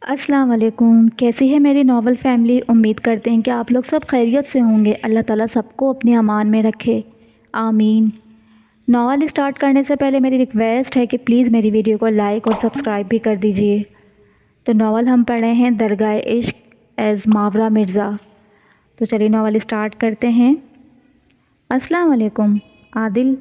السلام علیکم، کیسی ہے میری ناول فیملی؟ امید کرتے ہیں کہ آپ لوگ سب خیریت سے ہوں گے۔ اللہ تعالیٰ سب کو اپنے امان میں رکھے، آمین۔ ناول اسٹارٹ کرنے سے پہلے میری ریکویسٹ ہے کہ پلیز میری ویڈیو کو لائک اور سبسکرائب بھی کر دیجئے۔ تو ناول ہم پڑھ رہے ہیں درگاہ عشق ایز ماورا مرزا۔ تو چلیے ناول اسٹارٹ کرتے ہیں۔ السلام علیکم۔ عادل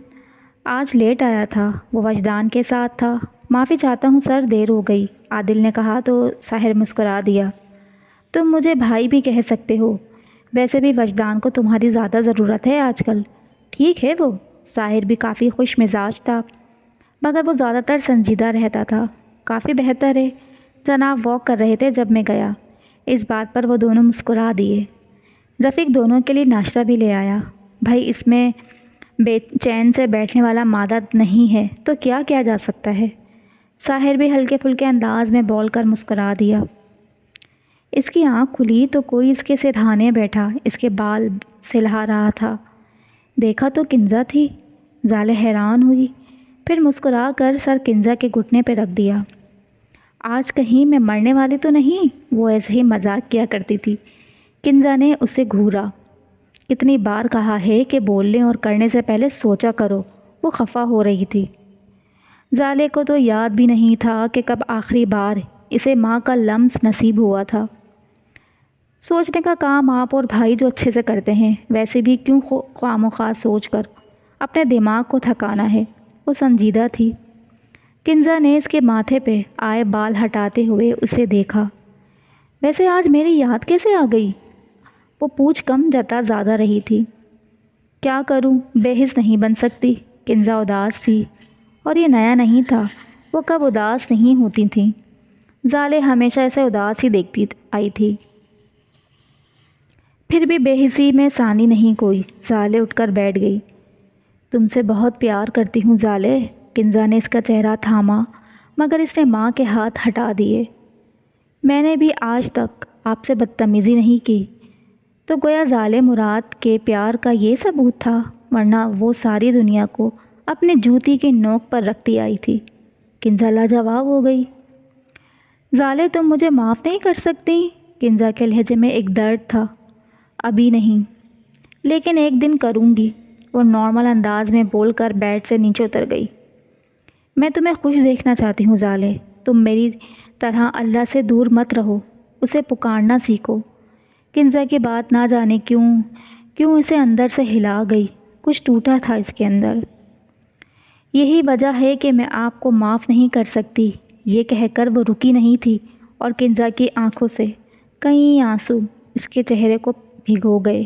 آج لیٹ آیا تھا، وہ وجدان کے ساتھ تھا۔ معافی چاہتا ہوں سر، دیر ہو گئی، عادل نے کہا تو ساحر مسکرا دیا۔ تم مجھے بھائی بھی کہہ سکتے ہو، ویسے بھی وجدان کو تمہاری زیادہ ضرورت ہے آج کل۔ ٹھیک ہے، وہ ساحر بھی کافی خوش مزاج تھا، مگر وہ زیادہ تر سنجیدہ رہتا تھا۔ کافی بہتر ہے، جناب واک کر رہے تھے جب میں گیا۔ اس بات پر وہ دونوں مسکرا دیے۔ رفیق دونوں کے لیے ناشتہ بھی لے آیا۔ بھائی اس میں بے چین سے بیٹھنے والا مادہ نہیں ہے تو کیا کیا جا سکتا ہے؟ ساحر بھی ہلکے پھلکے انداز میں بول کر مسکرا دیا۔ اس کی آنکھ کھلی تو کوئی اس کے سرہانے بیٹھا اس کے بال سلہا رہا تھا۔ دیکھا تو کنزا تھی۔ زالے حیران ہوئی، پھر مسکرا کر سر کنزا کے گھٹنے پہ رکھ دیا۔ آج کہیں میں مرنے والی تو نہیں؟ وہ ایسے ہی مذاق کیا کرتی تھی۔ کنزا نے اسے گھورا۔ کتنی بار کہا ہے کہ بولنے اور کرنے سے پہلے سوچا کرو۔ وہ خفا ہو رہی تھی۔ زالے کو تو یاد بھی نہیں تھا کہ کب آخری بار اسے ماں کا لمس نصیب ہوا تھا۔ سوچنے کا کام آپ اور بھائی جو اچھے سے کرتے ہیں، ویسے بھی کیوں خواہ مخواہ سوچ کر اپنے دماغ کو تھکانا ہے؟ وہ سنجیدہ تھی۔ کنزا نے اس کے ماتھے پہ آئے بال ہٹاتے ہوئے اسے دیکھا۔ ویسے آج میری یاد کیسے آ گئی؟ وہ پوچھ کم جتا زیادہ رہی تھی۔ کیا کروں، بے حس نہیں بن سکتی۔ کنزا اداس تھی، اور یہ نیا نہیں تھا، وہ کب اداس نہیں ہوتی تھیں۔ زالے ہمیشہ ایسے اداس ہی دیکھتی آئی تھی۔ پھر بھی بے حسی میں ثانی نہیں کوئی۔ زالے اٹھ کر بیٹھ گئی۔ تم سے بہت پیار کرتی ہوں زالے۔ کنزا نے اس کا چہرہ تھاما، مگر اس نے ماں کے ہاتھ ہٹا دیے۔ میں نے بھی آج تک آپ سے بدتمیزی نہیں کی۔ تو گویا زالے مراد کے پیار کا یہ ثبوت تھا، ورنہ وہ ساری دنیا کو اپنے جوتی کی نوک پر رکھتی آئی تھی۔ کنزا لاجواب ہو گئی۔ زالے تم مجھے معاف نہیں کر سکتی؟ کنزا کے لہجے میں ایک درد تھا۔ ابھی نہیں، لیکن ایک دن کروں گی، وہ نارمل انداز میں بول کر بیڈ سے نیچے اتر گئی۔ میں تمہیں خوش دیکھنا چاہتی ہوں زالے، تم میری طرح اللہ سے دور مت رہو، اسے پکارنا سیکھو۔ کنزا کی بات نہ جانے کیوں اسے اندر سے ہلا گئی، کچھ ٹوٹا تھا اس کے اندر۔ یہی وجہ ہے کہ میں آپ کو معاف نہیں کر سکتی، یہ کہہ کر وہ رکی نہیں تھی، اور کنزا کی آنکھوں سے کئی آنسو اس کے چہرے کو بھگو گئے۔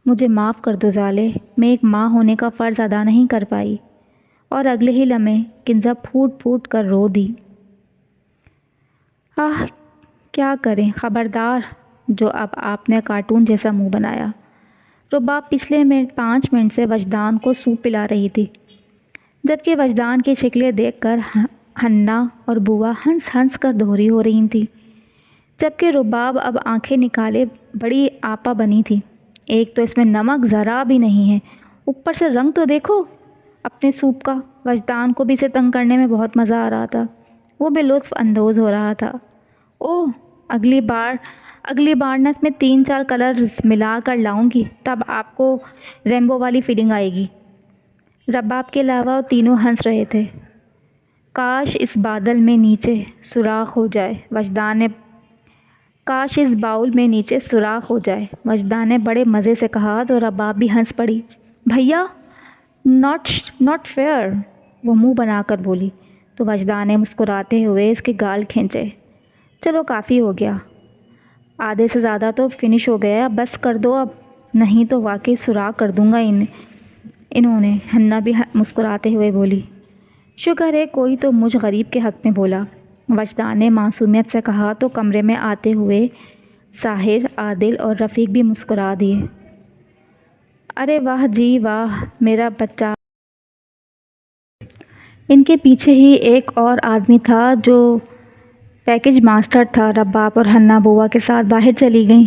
مجھے معاف کر دو زالے، میں ایک ماں ہونے کا فرض ادا نہیں کر پائی۔ اور اگلے ہی لمحے کنزا پھوٹ پھوٹ کر رو دی۔ کیا کریں، خبردار جو اب آپ نے کارٹون جیسا منہ بنایا۔ رباب پچھلے 5 منٹ سے وجدان کو سوپ پلا رہی تھی، جبکہ وجدان کی شکلیں دیکھ کر ہنّا اور بوا ہنس ہنس کر دوہری ہو رہی تھی، جبکہ رباب اب آنکھیں نکالے بڑی آپا بنی تھی۔ ایک تو اس میں نمک ذرا بھی نہیں ہے، اوپر سے رنگ تو دیکھو اپنے سوپ کا۔ وجدان کو بھی اسے تنگ کرنے میں بہت مزہ آ رہا تھا، وہ بھی لطف اندوز ہو رہا تھا۔ اوہ، اگلی بار نہ اس میں 3-4 کلرز ملا کر لاؤں گی، تب آپ کو ریمبو والی فیلنگ آئے گی۔ رباب کے علاوہ تینوں ہنس رہے تھے۔ کاش اس بادل میں نیچے سوراخ ہو جائے، کاش اس باؤل میں نیچے سوراخ ہو جائے، وجدان نے بڑے مزے سے کہا تو رباب بھی ہنس پڑی۔ بھیا ناٹ فیئر، وہ منہ بنا کر بولی تو وجدان نے مسکراتے ہوئے اس کے گال کھینچے۔ چلو کافی ہو گیا، آدھے سے زیادہ تو فنش ہو گیا، بس کر دو اب، نہیں تو واقعی سوراخ کر دوں گا انہوں نے۔ ہنّا بھی مسکراتے ہوئے بولی۔ شکر ہے کوئی تو مجھ غریب کے حق میں بولا، وجدان نے معصومیت سے کہا تو کمرے میں آتے ہوئے ساحر، عادل اور رفیق بھی مسکرا دیے۔ ارے واہ جی واہ، میرا بچہ۔ ان کے پیچھے ہی ایک اور آدمی تھا جو پیکج ماسٹر تھا۔ رباب اور ہنّا بوا کے ساتھ باہر چلی گئیں۔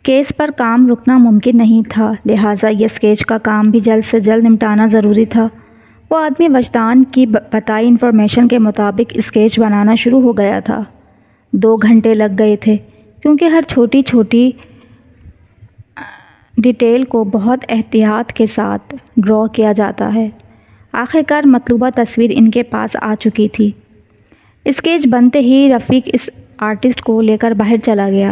کیس پر کام رکنا ممکن نہیں تھا، لہٰذا یہ اسکیچ کا کام بھی جلد سے جلد نمٹانا ضروری تھا۔ وہ آدمی وجدان کی بتائی انفارمیشن کے مطابق اسکیچ بنانا شروع ہو گیا تھا۔ 2 گھنٹے لگ گئے تھے کیونکہ ہر چھوٹی چھوٹی ڈیٹیل کو بہت احتیاط کے ساتھ ڈرا کیا جاتا ہے۔ آخرکار مطلوبہ تصویر ان کے پاس آ چکی تھی۔ اسکیچ بنتے ہی رفیق اس آرٹسٹ کو لے کر باہر چلا گیا۔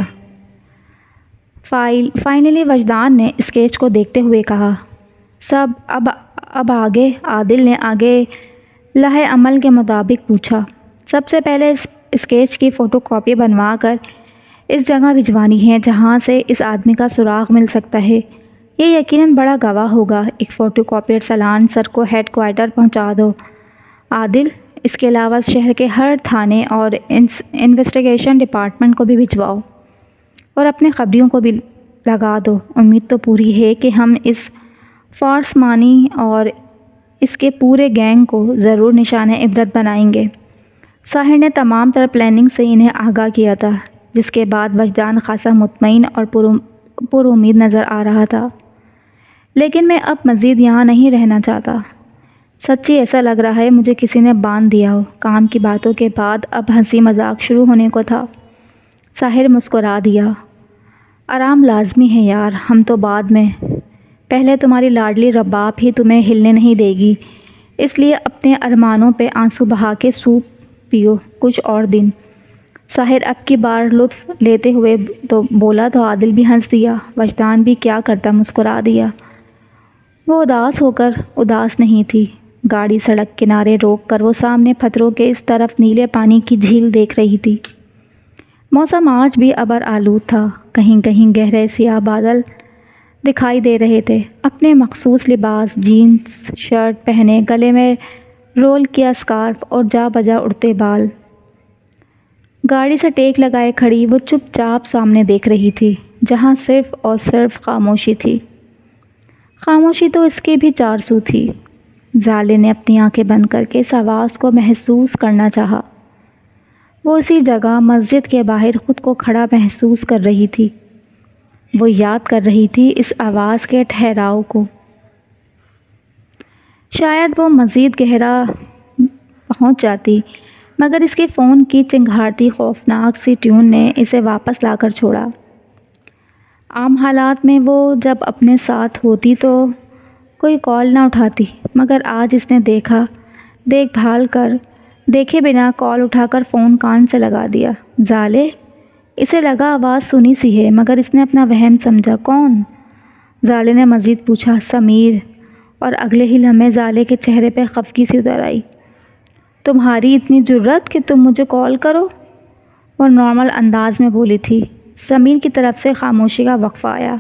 فائنلی وجدان نے اسکیچ کو دیکھتے ہوئے کہا، سب اب آگے۔ عادل نے آگے لائحہ عمل کے مطابق پوچھا، سب سے پہلے اس اسکیچ کی فوٹو کاپی بنوا کر اس جگہ بھجوانی ہے جہاں سے اس آدمی کا سراغ مل سکتا ہے۔ یہ یقیناً بڑا گواہ ہوگا۔ ایک فوٹو کاپی سلان سر کو ہیڈ کوارٹر پہنچا دو عادل، اس کے علاوہ شہر کے ہر تھانے اور انویسٹیگیشن ڈپارٹمنٹ کو بھی بھجواؤ اور اپنے خبریوں کو بھی لگا دو۔ امید تو پوری ہے کہ ہم اس فارس مانی اور اس کے پورے گینگ کو ضرور نشان عبرت بنائیں گے۔ ساحر نے تمام تر پلاننگ سے انہیں آگاہ کیا تھا، جس کے بعد وجدان خاصا مطمئن اور پر امید نظر آ رہا تھا۔ لیکن میں اب مزید یہاں نہیں رہنا چاہتا۔ سچی ایسا لگ رہا ہے مجھے کسی نے باندھ دیا ہو۔ کام کی باتوں کے بعد اب ہنسی مذاق شروع ہونے کو تھا۔ ساحر مسکرا دیا، آرام لازمی ہے یار، ہم تو بعد میں، پہلے تمہاری لاڈلی رباب ہی تمہیں ہلنے نہیں دے گی، اس لیے اپنے ارمانوں پہ آنسو بہا کے سوپ پیو کچھ اور دن۔ ساحر اب کی بار لطف لیتے ہوئے تو بولا تو عادل بھی ہنس دیا۔ وجدان بھی کیا کرتا، مسکرا دیا۔ وہ اداس ہو کر اداس نہیں تھی۔ گاڑی سڑک کنارے روک کر وہ سامنے پتھروں کے اس طرف نیلے پانی کی جھیل دیکھ رہی تھی۔ موسم آج بھی ابر آلود تھا، کہیں کہیں گہرے سیاہ بادل دکھائی دے رہے تھے۔ اپنے مخصوص لباس، جینز شرٹ پہنے، گلے میں رول کیا اسکارف اور جا بجا اڑتے بال، گاڑی سے ٹیک لگائے کھڑی وہ چپ چاپ سامنے دیکھ رہی تھی، جہاں صرف اور صرف خاموشی تھی۔ خاموشی تو اس کی بھی 4 سو تھی۔ زالے نے اپنی آنکھیں بند کر کے اس آواز کو محسوس کرنا چاہا۔ وہ اسی جگہ مسجد کے باہر خود کو کھڑا محسوس کر رہی تھی۔ وہ یاد کر رہی تھی اس آواز کے ٹھہراؤ کو۔ شاید وہ مزید گہرا پہنچ جاتی، مگر اس کے فون کی چنگھاڑتی خوفناک سی ٹیون نے اسے واپس لا کر چھوڑا۔ عام حالات میں وہ جب اپنے ساتھ ہوتی تو کوئی کال نہ اٹھاتی، مگر آج اس نے دیکھے بنا کال اٹھا کر فون کان سے لگا دیا۔ زالے؟ اسے لگا آواز سنی سی ہے، مگر اس نے اپنا وہم سمجھا۔ کون؟ زالے نے مزید پوچھا۔ سمیر۔ اور اگلے ہی لمحے زالے کے چہرے پہ خفگی سی اتر آئی۔ تمہاری اتنی جرأت کہ تم مجھے کال کرو؟ وہ نارمل انداز میں بولی تھی۔ سمیر کی طرف سے خاموشی کا وقفہ آیا۔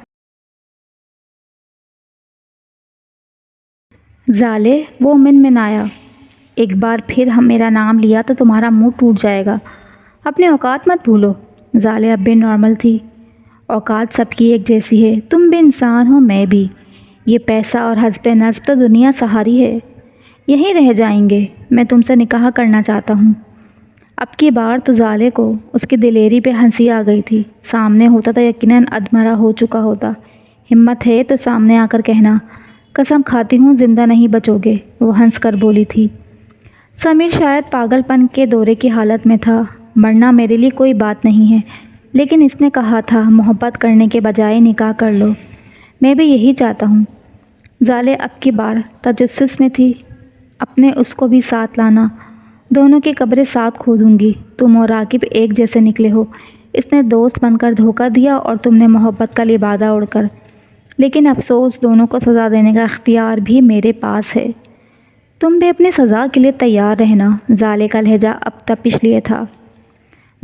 زالے؟ وہ منمنایا۔ ایک بار پھر میرا نام لیا تو تمہارا منہ ٹوٹ جائے گا، اپنے اوقات مت بھولو۔ زالے اب بھی نارمل تھی۔ اوقات سب کی ایک جیسی ہے، تم بھی انسان ہو، میں بھی۔ یہ پیسہ اور حسب نسب تو دنیا سہاری ہے، یہیں رہ جائیں گے۔ میں تم سے نکاح کرنا چاہتا ہوں۔ اب کی بار تو زالے کو اس کی دلیری پہ ہنسی آ گئی تھی۔ سامنے ہوتا تو یقیناً ادمرا ہو چکا ہوتا۔ ہمت ہے تو سامنے آ کر کہنا، قسم کھاتی ہوں زندہ نہیں بچو گے، وہ ہنس کر بولی تھی۔ سمیر شاید پاگل پن کے دورے کی حالت میں تھا۔ مرنا میرے لیے کوئی بات نہیں ہے، لیکن اس نے کہا تھا محبت کرنے کے بجائے نکاح کر لو، میں بھی یہی چاہتا ہوں۔ زالے اب کی بار تجسس میں تھی، اپنے اس کو بھی ساتھ لانا، دونوں کی قبریں ساتھ کھودوں گی۔ تم اور راکب ایک جیسے نکلے ہو، اس نے دوست بن کر دھوکہ دیا اور تم نے محبت کا لبادہ اڑ کر، لیکن افسوس دونوں کو سزا دینے کا اختیار بھی میرے پاس ہے۔ تم بھی اپنی سزا کے لیے تیار رہنا۔ زالے کا لہجہ اب تپش لیے تھا۔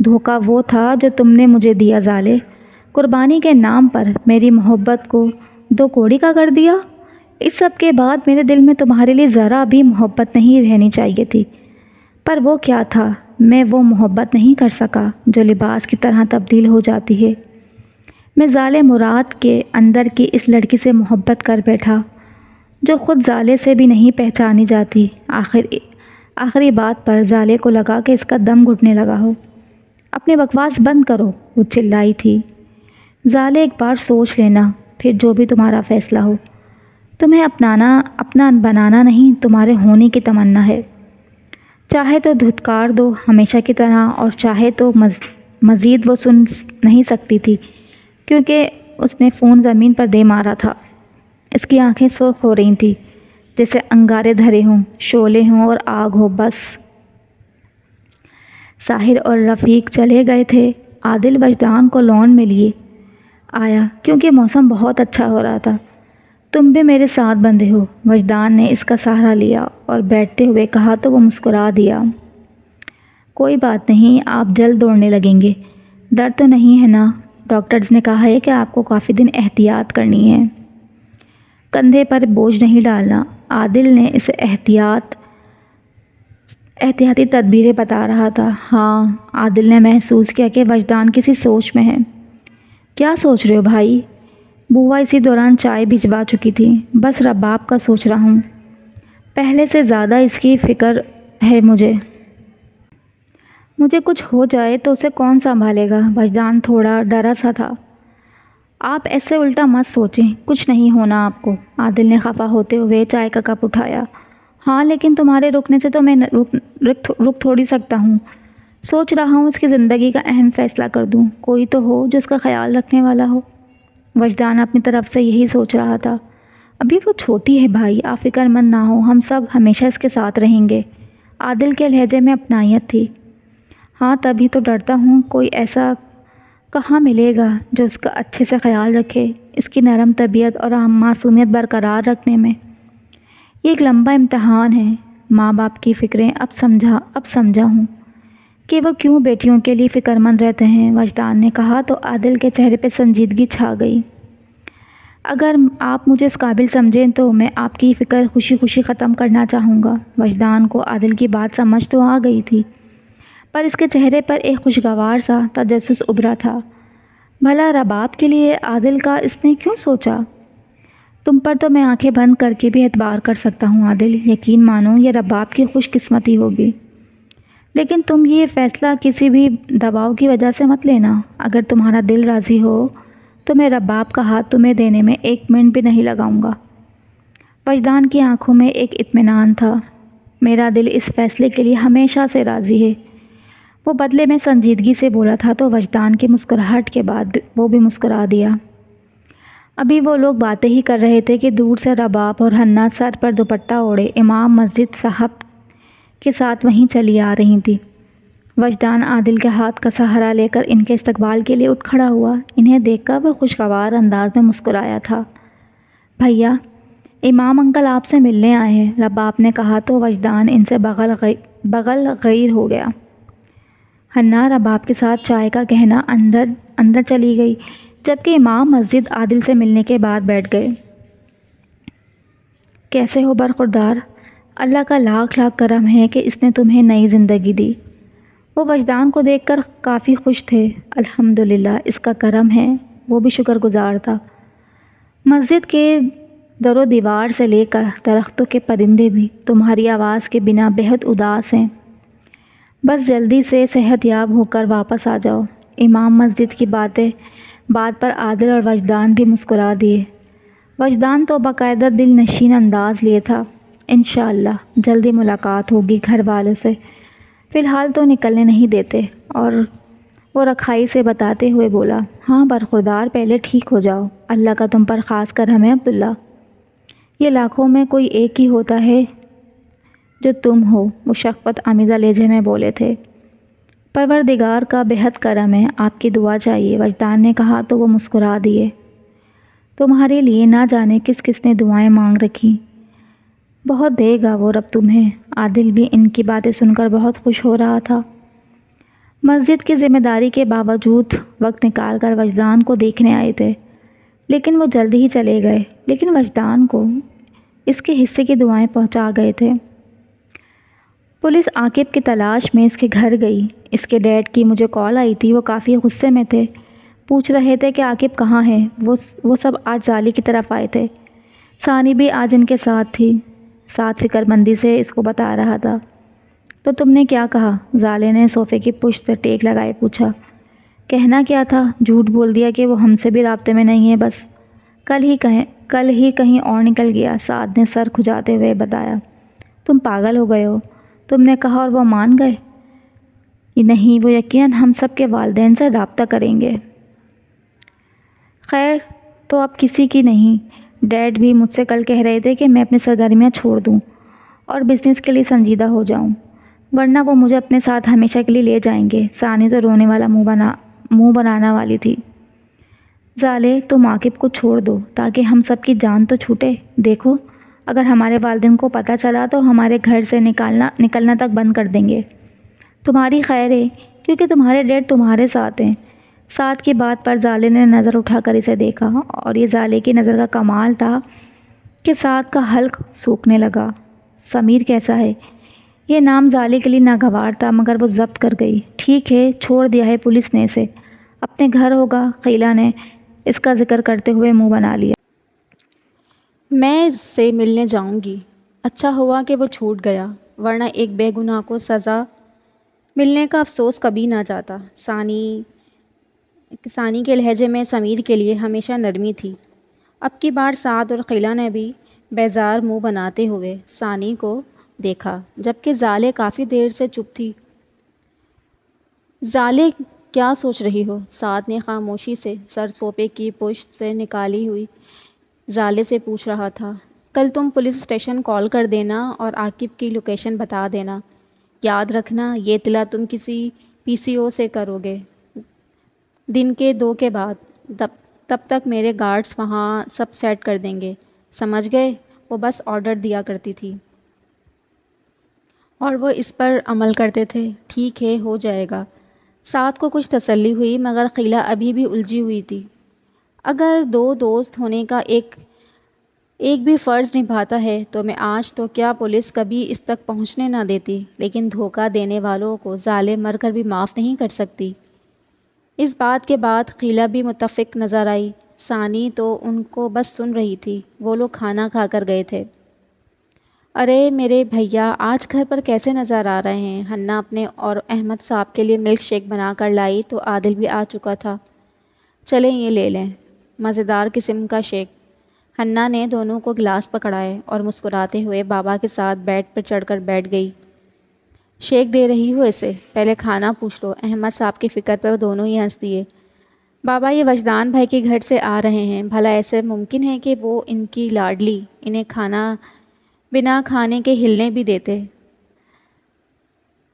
دھوکہ وہ تھا جو تم نے مجھے دیا زالے، قربانی کے نام پر میری محبت کو 2 کوڑی کا کر دیا۔ اس سب کے بعد میرے دل میں تمہارے لیے ذرا بھی محبت نہیں رہنی چاہیے تھی، پر وہ کیا تھا، میں وہ محبت نہیں کر سکا جو لباس کی طرح تبدیل ہو جاتی ہے۔ میں زالے مراد کے اندر کی اس لڑکی سے محبت کر بیٹھا جو خود زالے سے بھی نہیں پہچانی جاتی۔ آخری بات پر زالے کو لگا کہ اس کا دم گھٹنے لگا ہو۔ اپنی بکواس بند کرو، وہ چلائی تھی۔ زالے ایک بار سوچ لینا، پھر جو بھی تمہارا فیصلہ ہو۔ تمہیں اپنا بنانا نہیں، تمہارے ہونے کی تمنا ہے۔ چاہے تو دھتکار دو ہمیشہ کی طرح، اور چاہے تو مزید وہ سن نہیں سکتی تھی کیونکہ اس نے فون زمین پر دے مارا تھا۔ اس کی آنکھیں سرخ ہو رہی تھیں جیسے انگارے دھرے ہوں، شعلے ہوں اور آگ ہو۔ بس ساحر اور رفیق چلے گئے تھے۔ عادل وجدان کو لون میں لیے آیا کیونکہ موسم بہت اچھا ہو رہا تھا۔ تم بھی میرے ساتھ بندھے ہو، وجدان نے اس کا سہارا لیا اور بیٹھتے ہوئے کہا تو وہ مسکرا دیا۔ کوئی بات نہیں، آپ جلد دوڑنے لگیں گے۔ درد تو نہیں ہے نا؟ ڈاکٹرز نے کہا ہے کہ آپ کو کافی دن احتیاط کرنی ہے۔ کندھے پر بوجھ نہیں ڈالنا۔ عادل نے اسے احتیاطی تدبیریں بتا رہا تھا۔ ہاں، عادل نے محسوس کیا کہ وجدان کسی سوچ میں ہے۔ کیا سوچ رہے ہو بھائی؟ بوا اسی دوران چائے بھجوا چکی تھی۔ بس رباب کا سوچ رہا ہوں، پہلے سے زیادہ اس کی فکر ہے مجھے کچھ ہو جائے تو اسے کون سنبھالے گا؟ وجدان تھوڑا ڈرا سا تھا۔ آپ ایسے الٹا مت سوچیں، کچھ نہیں ہونا آپ کو۔ عادل نے خفا ہوتے ہوئے چائے کا کپ اٹھایا۔ ہاں لیکن تمہارے رکنے سے تو میں رک تھوڑی سکتا ہوں۔ سوچ رہا ہوں اس کی زندگی کا اہم فیصلہ کر دوں، کوئی تو ہو جو اس کا خیال رکھنے والا ہو۔ وجدان اپنی طرف سے یہی سوچ رہا تھا۔ ابھی وہ چھوٹی ہے بھائی، آپ فکر مند نہ ہو، ہم سب ہمیشہ اس کے ساتھ رہیں گے۔ عادل کے لہجے میں اپنائیت تھی۔ ہاں تبھی تو ڈرتا ہوں، کوئی ایسا کہاں ملے گا جو اس کا اچھے سے خیال رکھے، اس کی نرم طبیعت اور معصومیت برقرار رکھنے میں۔ یہ ایک لمبا امتحان ہے۔ ماں باپ کی فکریں اب سمجھا ہوں کہ وہ کیوں بیٹیوں کے لیے فکر مند رہتے ہیں، وجدان نے کہا تو عادل کے چہرے پہ سنجیدگی چھا گئی۔ اگر آپ مجھے اس قابل سمجھیں تو میں آپ کی فکر خوشی خوشی ختم کرنا چاہوں گا۔ وجدان کو عادل کی بات سمجھ تو آ گئی تھی، پر اس کے چہرے پر ایک خوشگوار سا تجسس ابھرا تھا۔ بھلا رباب کے لیے عادل کا اس نے کیوں سوچا؟ تم پر تو میں آنکھیں بند کر کے بھی اعتبار کر سکتا ہوں عادل، یقین مانو یہ رباب کی خوش قسمتی ہوگی۔ لیکن تم یہ فیصلہ کسی بھی دباؤ کی وجہ سے مت لینا۔ اگر تمہارا دل راضی ہو تو میں رباب کا ہاتھ تمہیں دینے میں 1 منٹ بھی نہیں لگاؤں گا۔ وجدان کی آنکھوں میں ایک اطمینان تھا۔ میرا دل اس فیصلے کے لیے ہمیشہ سے راضی ہے، وہ بدلے میں سنجیدگی سے بولا تھا تو وجدان کی مسکراہٹ کے بعد وہ بھی مسکرا دیا۔ ابھی وہ لوگ باتیں ہی کر رہے تھے کہ دور سے رباب اور حنا سر پر دوپٹہ اوڑھے امام مسجد صاحب کے ساتھ وہیں چلی آ رہی تھی۔ وجدان عادل کے ہاتھ کا سہارا لے کر ان کے استقبال کے لیے اٹھ کھڑا ہوا۔ انہیں دیکھ کر وہ خوشگوار انداز میں مسکرایا تھا۔ بھیا، امام انکل آپ سے ملنے آئے ہیں، رباب نے کہا تو وجدان ان سے بغل غیر ہو گیا۔ حنا رباب کے ساتھ چائے کا کہنا اندر چلی گئی، جبکہ امام مسجد عادل سے ملنے کے بعد بیٹھ گئے۔ کیسے ہو برخوردار؟ اللہ کا لاکھ لاکھ کرم ہے کہ اس نے تمہیں نئی زندگی دی۔ وہ وجدان کو دیکھ کر کافی خوش تھے۔ الحمدللہ اس کا کرم ہے، وہ بھی شکر گزار تھا۔ مسجد کے در و دیوار سے لے کر درختوں کے پرندے بھی تمہاری آواز کے بنا بہت اداس ہیں۔ بس جلدی سے صحت یاب ہو کر واپس آ جاؤ۔ امام مسجد کی بات پر عادل اور وجدان بھی مسکرا دیے۔ وجدان تو باقاعدہ دل نشین انداز لیے تھا۔ انشاءاللہ جلدی ملاقات ہوگی گھر والوں سے، فی الحال تو نکلنے نہیں دیتے۔ اور وہ رکھائی سے بتاتے ہوئے بولا، ہاں برخوردار پہلے ٹھیک ہو جاؤ، اللہ کا تم پر خاص کرم ہے عبداللہ، یہ لاکھوں میں کوئی ایک ہی ہوتا ہے جو تم ہو، وہ شفقت آمیزہ لہجے میں بولے تھے۔ پروردگار کا بہت کرم ہے، آپ کی دعا چاہیے، وجدان نے کہا تو وہ مسکرا دیے۔ تمہارے لیے نہ جانے کس کس نے دعائیں مانگ رکھی، بہت دے گا وہ رب تمہیں۔ عادل بھی ان کی باتیں سن کر بہت خوش ہو رہا تھا۔ مسجد کی ذمہ داری کے باوجود وقت نکال کر وجدان کو دیکھنے آئے تھے، لیکن وہ جلد ہی چلے گئے۔ لیکن وجدان کو اس کے حصے کی دعائیں پہنچا گئے تھے۔ پولیس عاقب کی تلاش میں اس کے گھر گئی۔ اس کے ڈیڈ کی مجھے کال آئی تھی، وہ کافی غصے میں تھے، پوچھ رہے تھے کہ عاقب کہاں ہے۔ وہ سب آج زالی کی طرف آئے تھے، ثانی بھی آج ان کے ساتھ تھی، ساتھ فکر مندی سے اس کو بتا رہا تھا۔ تو تم نے کیا کہا؟ زالے نے صوفے کی پشت سے ٹیک لگائے پوچھا۔ کہنا کیا تھا، جھوٹ بول دیا کہ وہ ہم سے بھی رابطے میں نہیں ہے، بس کل ہی کہیں اور نکل گیا، سعد نے سر کھجاتے ہوئے بتایا۔ تم پاگل ہو گئے ہو، تم نے کہا اور وہ مان گئے؟ نہیں، وہ یقیناً ہم سب کے والدین سے رابطہ کریں گے۔ خیر تو اب کسی کی نہیں۔ ڈیڈ بھی مجھ سے کل کہہ رہے تھے کہ میں اپنی سرگرمیاں چھوڑ دوں اور بزنس کے لیے سنجیدہ ہو جاؤں، ورنہ وہ مجھے اپنے ساتھ ہمیشہ کے لیے لے جائیں گے۔ ثانی تو رونے والا منہ بنانا والی تھی۔ زالے، تم عاقب کو چھوڑ دو تاکہ ہم سب کی جان تو چھوٹے۔ دیکھو، اگر ہمارے والدین کو پتہ چلا تو ہمارے گھر سے نکلنا تک بند کر دیں گے۔ تمہاری خیر ہے کیونکہ تمہارے ڈیڈ تمہارے ساتھ ہیں۔ ساتھ کی بات پر زالے نے نظر اٹھا کر اسے دیکھا، اور یہ زالے کی نظر کا کمال تھا کہ ساتھ کا حلق سوکھنے لگا۔ سمیر کیسا ہے؟ یہ نام زالے کے لیے ناگوار تھا، مگر وہ ضبط کر گئی۔ ٹھیک ہے، چھوڑ دیا ہے پولیس نے اسے، اپنے گھر ہوگا۔ قیلا نے اس کا ذکر کرتے ہوئے منہ بنا لیا۔ میں اس سے ملنے جاؤں گی۔ اچھا ہوا کہ وہ چھوٹ گیا، ورنہ ایک بے گناہ کو سزا ملنے کا افسوس کبھی نہ جاتا۔ ثانی کے لہجے میں سمیر کے لیے ہمیشہ نرمی تھی۔ اب کی بار سعد اور قیلا نے بھی بیزار منہ بناتے ہوئے ثانی کو دیکھا، جبکہ زالے کافی دیر سے چپ تھی۔ زالے، کیا سوچ رہی ہو؟ سعد نے خاموشی سے سر صوفے کی پشت سے نکالی ہوئی زالے سے پوچھ رہا تھا۔ کل تم پولیس اسٹیشن کال کر دینا اور عاقب کی لوکیشن بتا دینا۔ یاد رکھنا، یہ اطلاع تم کسی PCO سے کرو گے دن کے 2 کے بعد۔ تب تک میرے گارڈز وہاں سب سیٹ کر دیں گے، سمجھ گئے؟ وہ بس آرڈر دیا کرتی تھی اور وہ اس پر عمل کرتے تھے۔ ٹھیک ہے، ہو جائے گا۔ سعد کو کچھ تسلی ہوئی، مگر قیلا ابھی بھی الجھی ہوئی تھی۔ اگر 2 دوست ہونے کا ایک بھی فرض نبھاتا ہے تو میں آج تو کیا پولیس کبھی اس تک پہنچنے نہ دیتی، لیکن دھوکہ دینے والوں کو زالے مر کر بھی معاف نہیں کر سکتی۔ اس بات کے بعد قیلا بھی متفق نظر آئی۔ ثانی تو ان کو بس سن رہی تھی۔ وہ لوگ کھانا کھا کر گئے تھے۔ ارے میرے بھیا آج گھر پر کیسے نظر آ رہے ہیں؟ حنا اپنے اور احمد صاحب کے لیے ملک شیک بنا کر لائی تو عادل بھی آ چکا تھا۔ چلیں یہ لے لیں، مزیدار قسم کا شیک۔ حنا نے دونوں کو گلاس پکڑائے اور مسکراتے ہوئے بابا کے ساتھ بیڈ پر چڑھ کر بیٹھ گئی۔ شیک دے رہی ہو اسے؟ پہلے کھانا پوچھ لو۔ احمد صاحب کی فکر پہ وہ دونوں ہی ہنس دیے۔ بابا، یہ وجدان بھائی کے گھر سے آ رہے ہیں، بھلا ایسے ممکن ہے کہ وہ ان کی لاڈلی انہیں کھانا بنا کھانے کے ہلنے بھی دیتے؟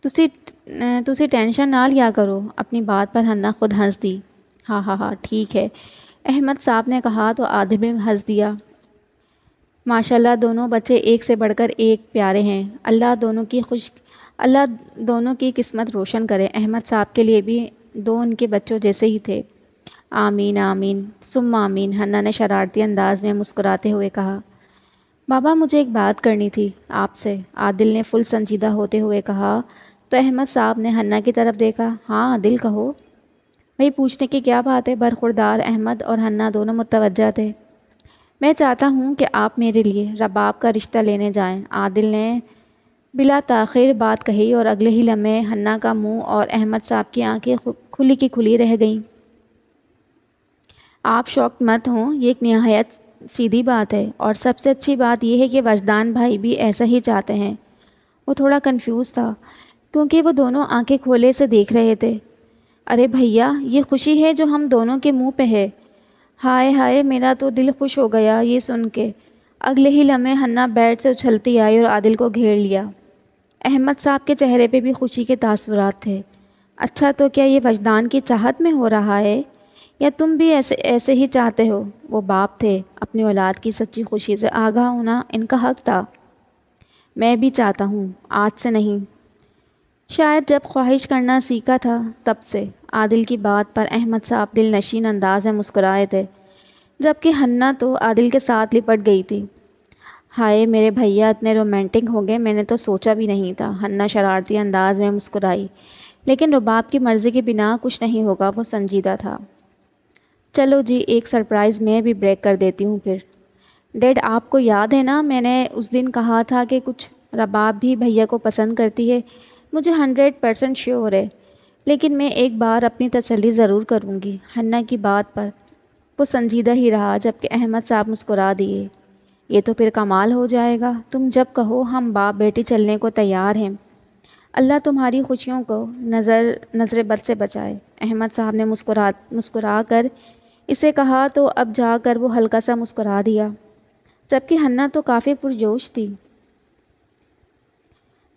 تسی ٹینشن نہ لیا کرو۔ اپنی بات پر حنا خود ہنس دی۔ ہاں ہاں ہاں ٹھیک ہے، احمد صاحب نے کہا تو عادل بھی ہنس دیا۔ ماشاءاللہ دونوں بچے ایک سے بڑھ کر ایک پیارے ہیں۔ اللہ دونوں کی قسمت روشن کرے۔ احمد صاحب کے لیے بھی 2 ان کے بچوں جیسے ہی تھے۔ آمین آمین ثم آمین، حنا نے شرارتی انداز میں مسکراتے ہوئے کہا۔ بابا، مجھے ایک بات کرنی تھی آپ سے، عادل نے فل سنجیدہ ہوتے ہوئے کہا تو احمد صاحب نے حنا کی طرف دیکھا۔ ہاں عادل، کہو۔ بھائی پوچھنے کی کیا بات ہے؟ برخوردار احمد اور حنا دونوں متوجہ تھے۔ میں چاہتا ہوں کہ آپ میرے لیے رباب کا رشتہ لینے جائیں۔ عادل نے بلا تاخیر بات کہی اور اگلے ہی لمحے حنا کا منہ اور احمد صاحب کی آنکھیں کھلی کی کھلی رہ گئیں۔ آپ شوق مت ہوں، یہ ایک نہایت سیدھی بات ہے، اور سب سے اچھی بات یہ ہے کہ وجدان بھائی بھی ایسا ہی چاہتے ہیں۔ وہ تھوڑا کنفیوز تھا کیونکہ وہ دونوں آنکھیں کھولے سے دیکھ رہے تھے۔ ارے بھیا، یہ خوشی ہے جو ہم دونوں کے منہ پہ ہے۔ ہائے ہائے، میرا تو دل خوش ہو گیا یہ سن کے۔ اگلے ہی لمحے حنا بیڈ سے اچھلتی آئی اور عادل کو گھیر لیا۔ احمد صاحب کے چہرے پہ بھی خوشی کے تاثرات تھے۔ اچھا، تو کیا یہ وجدان کی چاہت میں ہو رہا ہے یا تم بھی ایسے ہی چاہتے ہو؟ وہ باپ تھے، اپنی اولاد کی سچی خوشی سے آگاہ ہونا ان کا حق تھا۔ میں بھی چاہتا ہوں، آج سے نہیں، شاید جب خواہش کرنا سیکھا تھا تب سے۔ عادل کی بات پر احمد صاحب دل نشین انداز میں مسکرائے تھے، جبکہ حنا تو عادل کے ساتھ لپٹ گئی تھی۔ ہائے میرے بھیا اتنے رومانٹک ہوں گے، میں نے تو سوچا بھی نہیں تھا۔ حنا شرارتی انداز میں مسکرائی، لیکن رباب کی مرضی کے بنا کچھ نہیں ہوگا، وہ سنجیدہ تھا۔ چلو جی، ایک سرپرائز میں بھی بریک کر دیتی ہوں پھر۔ ڈیڈ، آپ کو یاد ہے نا میں نے اس دن کہا تھا کہ کچھ رباب بھی بھیا کو پسند کرتی ہے؟ مجھے 100% شیور ہے، لیکن میں ایک بار اپنی تسلی ضرور کروں گی۔ حنا کی بات پر وہ سنجیدہ ہی رہا، جبکہ احمد صاحب مسکرا دیے۔ یہ تو پھر کمال ہو جائے گا، تم جب کہو ہم باپ بیٹی چلنے کو تیار ہیں۔ اللہ تمہاری خوشیوں کو نظر بد سے بچائے۔ احمد صاحب نے مسکرا کر اسے کہا تو اب جا کر وہ ہلکا سا مسکرا دیا، جبکہ حنا تو کافی پرجوش تھی۔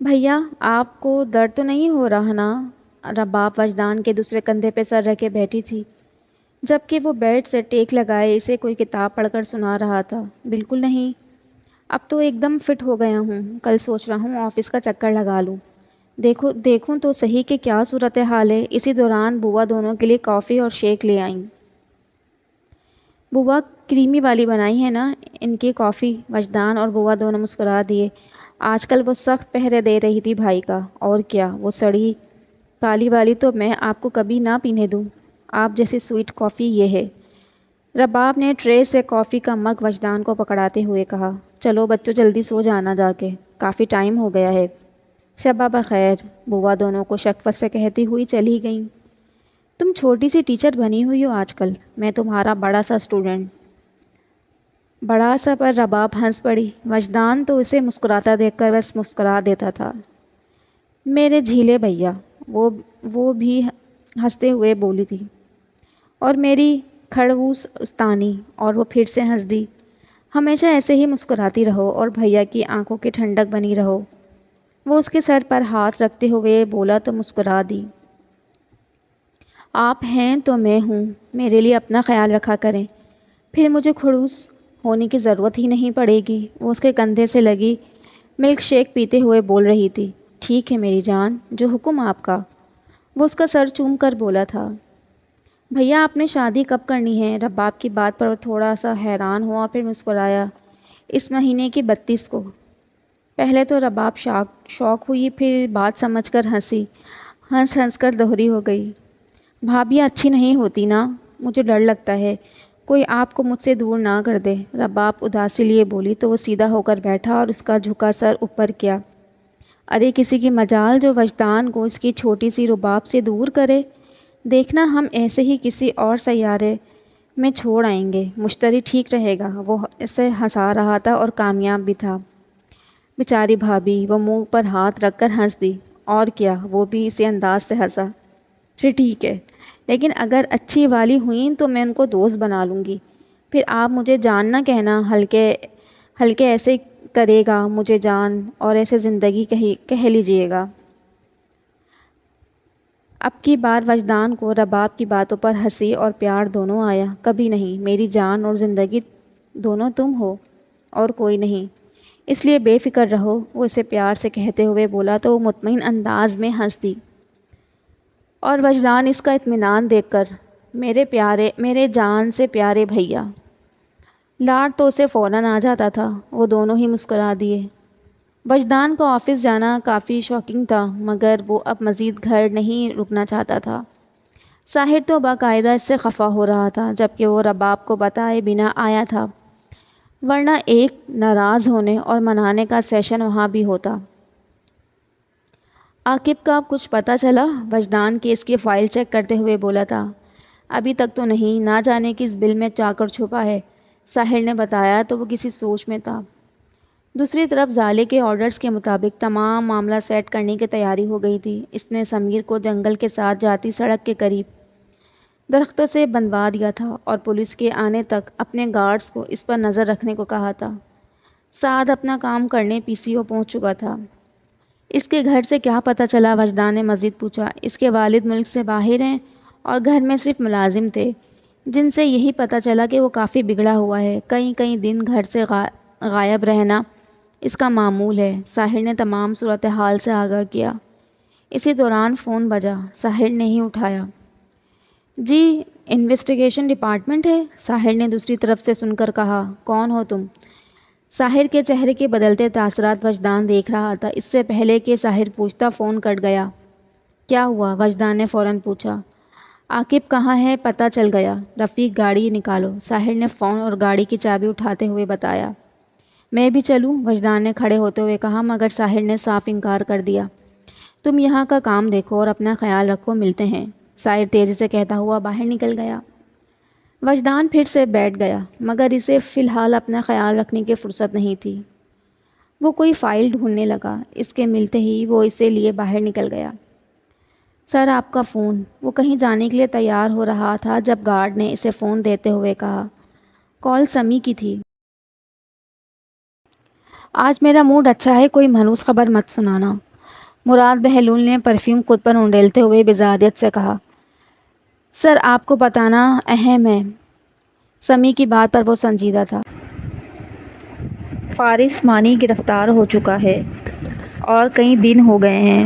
بھیا آپ کو درد تو نہیں ہو رہا نا؟ رباب وجدان کے دوسرے کندھے پہ سر رکھے بیٹھی تھی، جبکہ وہ بیڈ سے ٹیک لگائے اسے کوئی کتاب پڑھ کر سنا رہا تھا۔ بالکل نہیں، اب تو ایک دم فٹ ہو گیا ہوں، کل سوچ رہا ہوں آفس کا چکر لگا لوں، دیکھوں تو صحیح کہ کیا صورتحال ہے۔ اسی دوران بوا دونوں کے لیے کافی اور شیک لے آئیں۔ بوا کریمی والی بنائی ہے نا ان کی کافی؟ وجدان اور بوا دونوں مسکرا دیے۔ آج کل وہ سخت پہرے دے رہی تھی بھائی کا، اور کیا، وہ سڑی کالی والی تو میں آپ کو کبھی نہ پینے دوں، آپ جیسی سویٹ کافی یہ ہے۔ رباب نے ٹرے سے کافی کا مگ وجدان کو پکڑاتے ہوئے کہا، چلو بچوں جلدی سو جانا جا کے، کافی ٹائم ہو گیا ہے۔ شبہ بخیر، بوا دونوں کو شکوت سے کہتی ہوئی چلی گئیں۔ تم چھوٹی سی ٹیچر بنی ہوئی ہو آج کل، میں تمہارا بڑا سا اسٹوڈنٹ۔ بڑا سا پر رباب ہنس پڑی۔ وجدان تو اسے مسکراتا دیکھ کر بس مسکرا دیتا تھا۔ میرے جھیلے بھیا، وہ بھی ہنستے ہوئے بولی تھی، اور میری کھڑوس استانی، اور وہ پھر سے ہنس دی۔ ہمیشہ ایسے ہی مسکراتی رہو اور بھیا کی آنکھوں کی ٹھنڈک بنی رہو۔ وہ اس کے سر پر ہاتھ رکھتے ہوئے بولا تو مسکرا دی۔ آپ ہیں تو میں ہوں، میرے لیے اپنا خیال رکھا کریں، پھر مجھے کھڑوس ہونے کی ضرورت ہی نہیں پڑے گی۔ وہ اس کے کندھے سے لگی ملک شیک پیتے ہوئے بول رہی تھی۔ ٹھیک ہے میری جان، جو حکم آپ کا، وہ اس کا سر چوم کر بولا تھا۔ بھیا آپ نے شادی کب کرنی ہے؟ رباب کی بات پر تھوڑا سا حیران ہوا، پھر مسکرایا۔ اس مہینے کی 32 کو۔ پہلے تو رباب شوق ہوئی، پھر بات سمجھ کر ہنسی، ہنس کر دوہری ہو گئی۔ بھابیاں اچھی نہیں ہوتی نا، مجھے ڈر لگتا ہے کوئی آپ کو مجھ سے دور نہ کر دے۔ رباب اداسی لیے بولی تو وہ سیدھا ہو کر بیٹھا اور اس کا جھکا سر اوپر کیا۔ ارے کسی کی مجال جو وجدان کو اس کی چھوٹی سی رباب سے دور کرے، دیکھنا ہم ایسے ہی کسی اور سیارے میں چھوڑ آئیں گے، مشتری ٹھیک رہے گا۔ وہ اسے ہنسا رہا تھا اور کامیاب بھی تھا۔ بیچاری بھابھی، وہ منہ پر ہاتھ رکھ کر ہنس دی۔ اور کیا، وہ بھی اسی انداز سے ہنسا۔ ٹھیک ہے، لیکن اگر اچھی والی ہوئیں تو میں ان کو دوست بنا لوں گی، پھر آپ مجھے جان نہ کہنا، ہلکے ایسے کرے گا مجھے جان، اور ایسے زندگی کہہ لیجئے گا۔ اب کی بار وجدان کو رباب کی باتوں پر ہنسی اور پیار دونوں آیا۔ کبھی نہیں، میری جان اور زندگی دونوں تم ہو اور کوئی نہیں، اس لیے بے فکر رہو، وہ اسے پیار سے کہتے ہوئے بولا تو وہ مطمئن انداز میں ہنس دی۔ اور وجدان اس کا اطمینان دیکھ کر، میرے جان سے پیارے بھیا، لاڈ تو اسے فوراً آ جاتا تھا۔ وہ دونوں ہی مسکرا دیے۔ وجدان کو آفس جانا کافی شاکنگ تھا، مگر وہ اب مزید گھر نہیں رکنا چاہتا تھا۔ ساحر تو باقاعدہ اس سے خفا ہو رہا تھا، جبکہ وہ رباب کو بتائے بنا آیا تھا، ورنہ ایک ناراض ہونے اور منانے کا سیشن وہاں بھی ہوتا۔ عاقب کا کچھ پتہ چلا؟ وجدان کیس کی فائل چیک کرتے ہوئے بولا تھا۔ ابھی تک تو نہیں، نہ جانے کس بل میں جا کر چھپا ہے۔ ساحر نے بتایا تو وہ کسی سوچ میں تھا۔ دوسری طرف زالے کے آرڈرز کے مطابق تمام معاملہ سیٹ کرنے کی تیاری ہو گئی تھی۔ اس نے سمیر کو جنگل کے ساتھ جاتی سڑک کے قریب درختوں سے بندھوا دیا تھا اور پولیس کے آنے تک اپنے گارڈز کو اس پر نظر رکھنے کو کہا تھا۔ سعد اپنا کام کرنے پی سی او پہنچ چکا تھا۔ اس کے گھر سے کیا پتہ چلا؟ وجدان نے مزید پوچھا۔ اس کے والد ملک سے باہر ہیں اور گھر میں صرف ملازم تھے، جن سے یہی پتہ چلا کہ وہ کافی بگڑا ہوا ہے۔ کئی دن گھر سے غائب رہنا اس کا معمول ہے۔ ساحر نے تمام صورتحال سے آگاہ کیا۔ اسی دوران فون بجا۔ ساحر نے ہی اٹھایا۔ جی، انویسٹیگیشن ڈپارٹمنٹ ہے؟ ساحر نے دوسری طرف سے سن کر کہا۔ کون ہو تم؟ ساحر کے چہرے کے بدلتے تاثرات وجدان دیکھ رہا تھا۔ اس سے پہلے کہ ساحر پوچھتا فون کٹ گیا۔ کیا ہوا؟ وجدان نے فوراً پوچھا۔ عاقب کہاں ہے؟ پتہ چل گیا۔ رفیق گاڑی نکالو، ساحر نے فون اور گاڑی کی چابی اٹھاتے ہوئے بتایا۔ میں بھی چلوں؟ وجدان نے کھڑے ہوتے ہوئے کہا، مگر ساحر نے صاف انکار کر دیا۔ تم یہاں کا کام دیکھو اور اپنا خیال رکھو، ملتے ہیں، ساحر تیزی سے کہتا ہوا باہر نکل گیا۔ وجدان پھر سے بیٹھ گیا، مگر اسے فی الحال اپنا خیال رکھنے کی فرصت نہیں تھی۔ وہ کوئی فائل ڈھونڈنے لگا۔ اس کے ملتے ہی وہ اسے لیے باہر نکل گیا۔ سر آپ کا فون۔ وہ کہیں جانے کے لیے تیار ہو رہا تھا جب گارڈ نے اسے فون دیتے ہوئے کہا، کال سمی کی تھی۔ آج میرا موڈ اچھا ہے، کوئی مانوس خبر مت سنانا، مراد بہلول نے پرفیوم خود پر انڈیلتے ہوئے بزاریت سے کہا۔ سر آپ کو بتانا اہم ہے۔ سمی کی بات پر وہ سنجیدہ تھا۔ فارس مانی گرفتار ہو چکا ہے اور کئی دن ہو گئے ہیں۔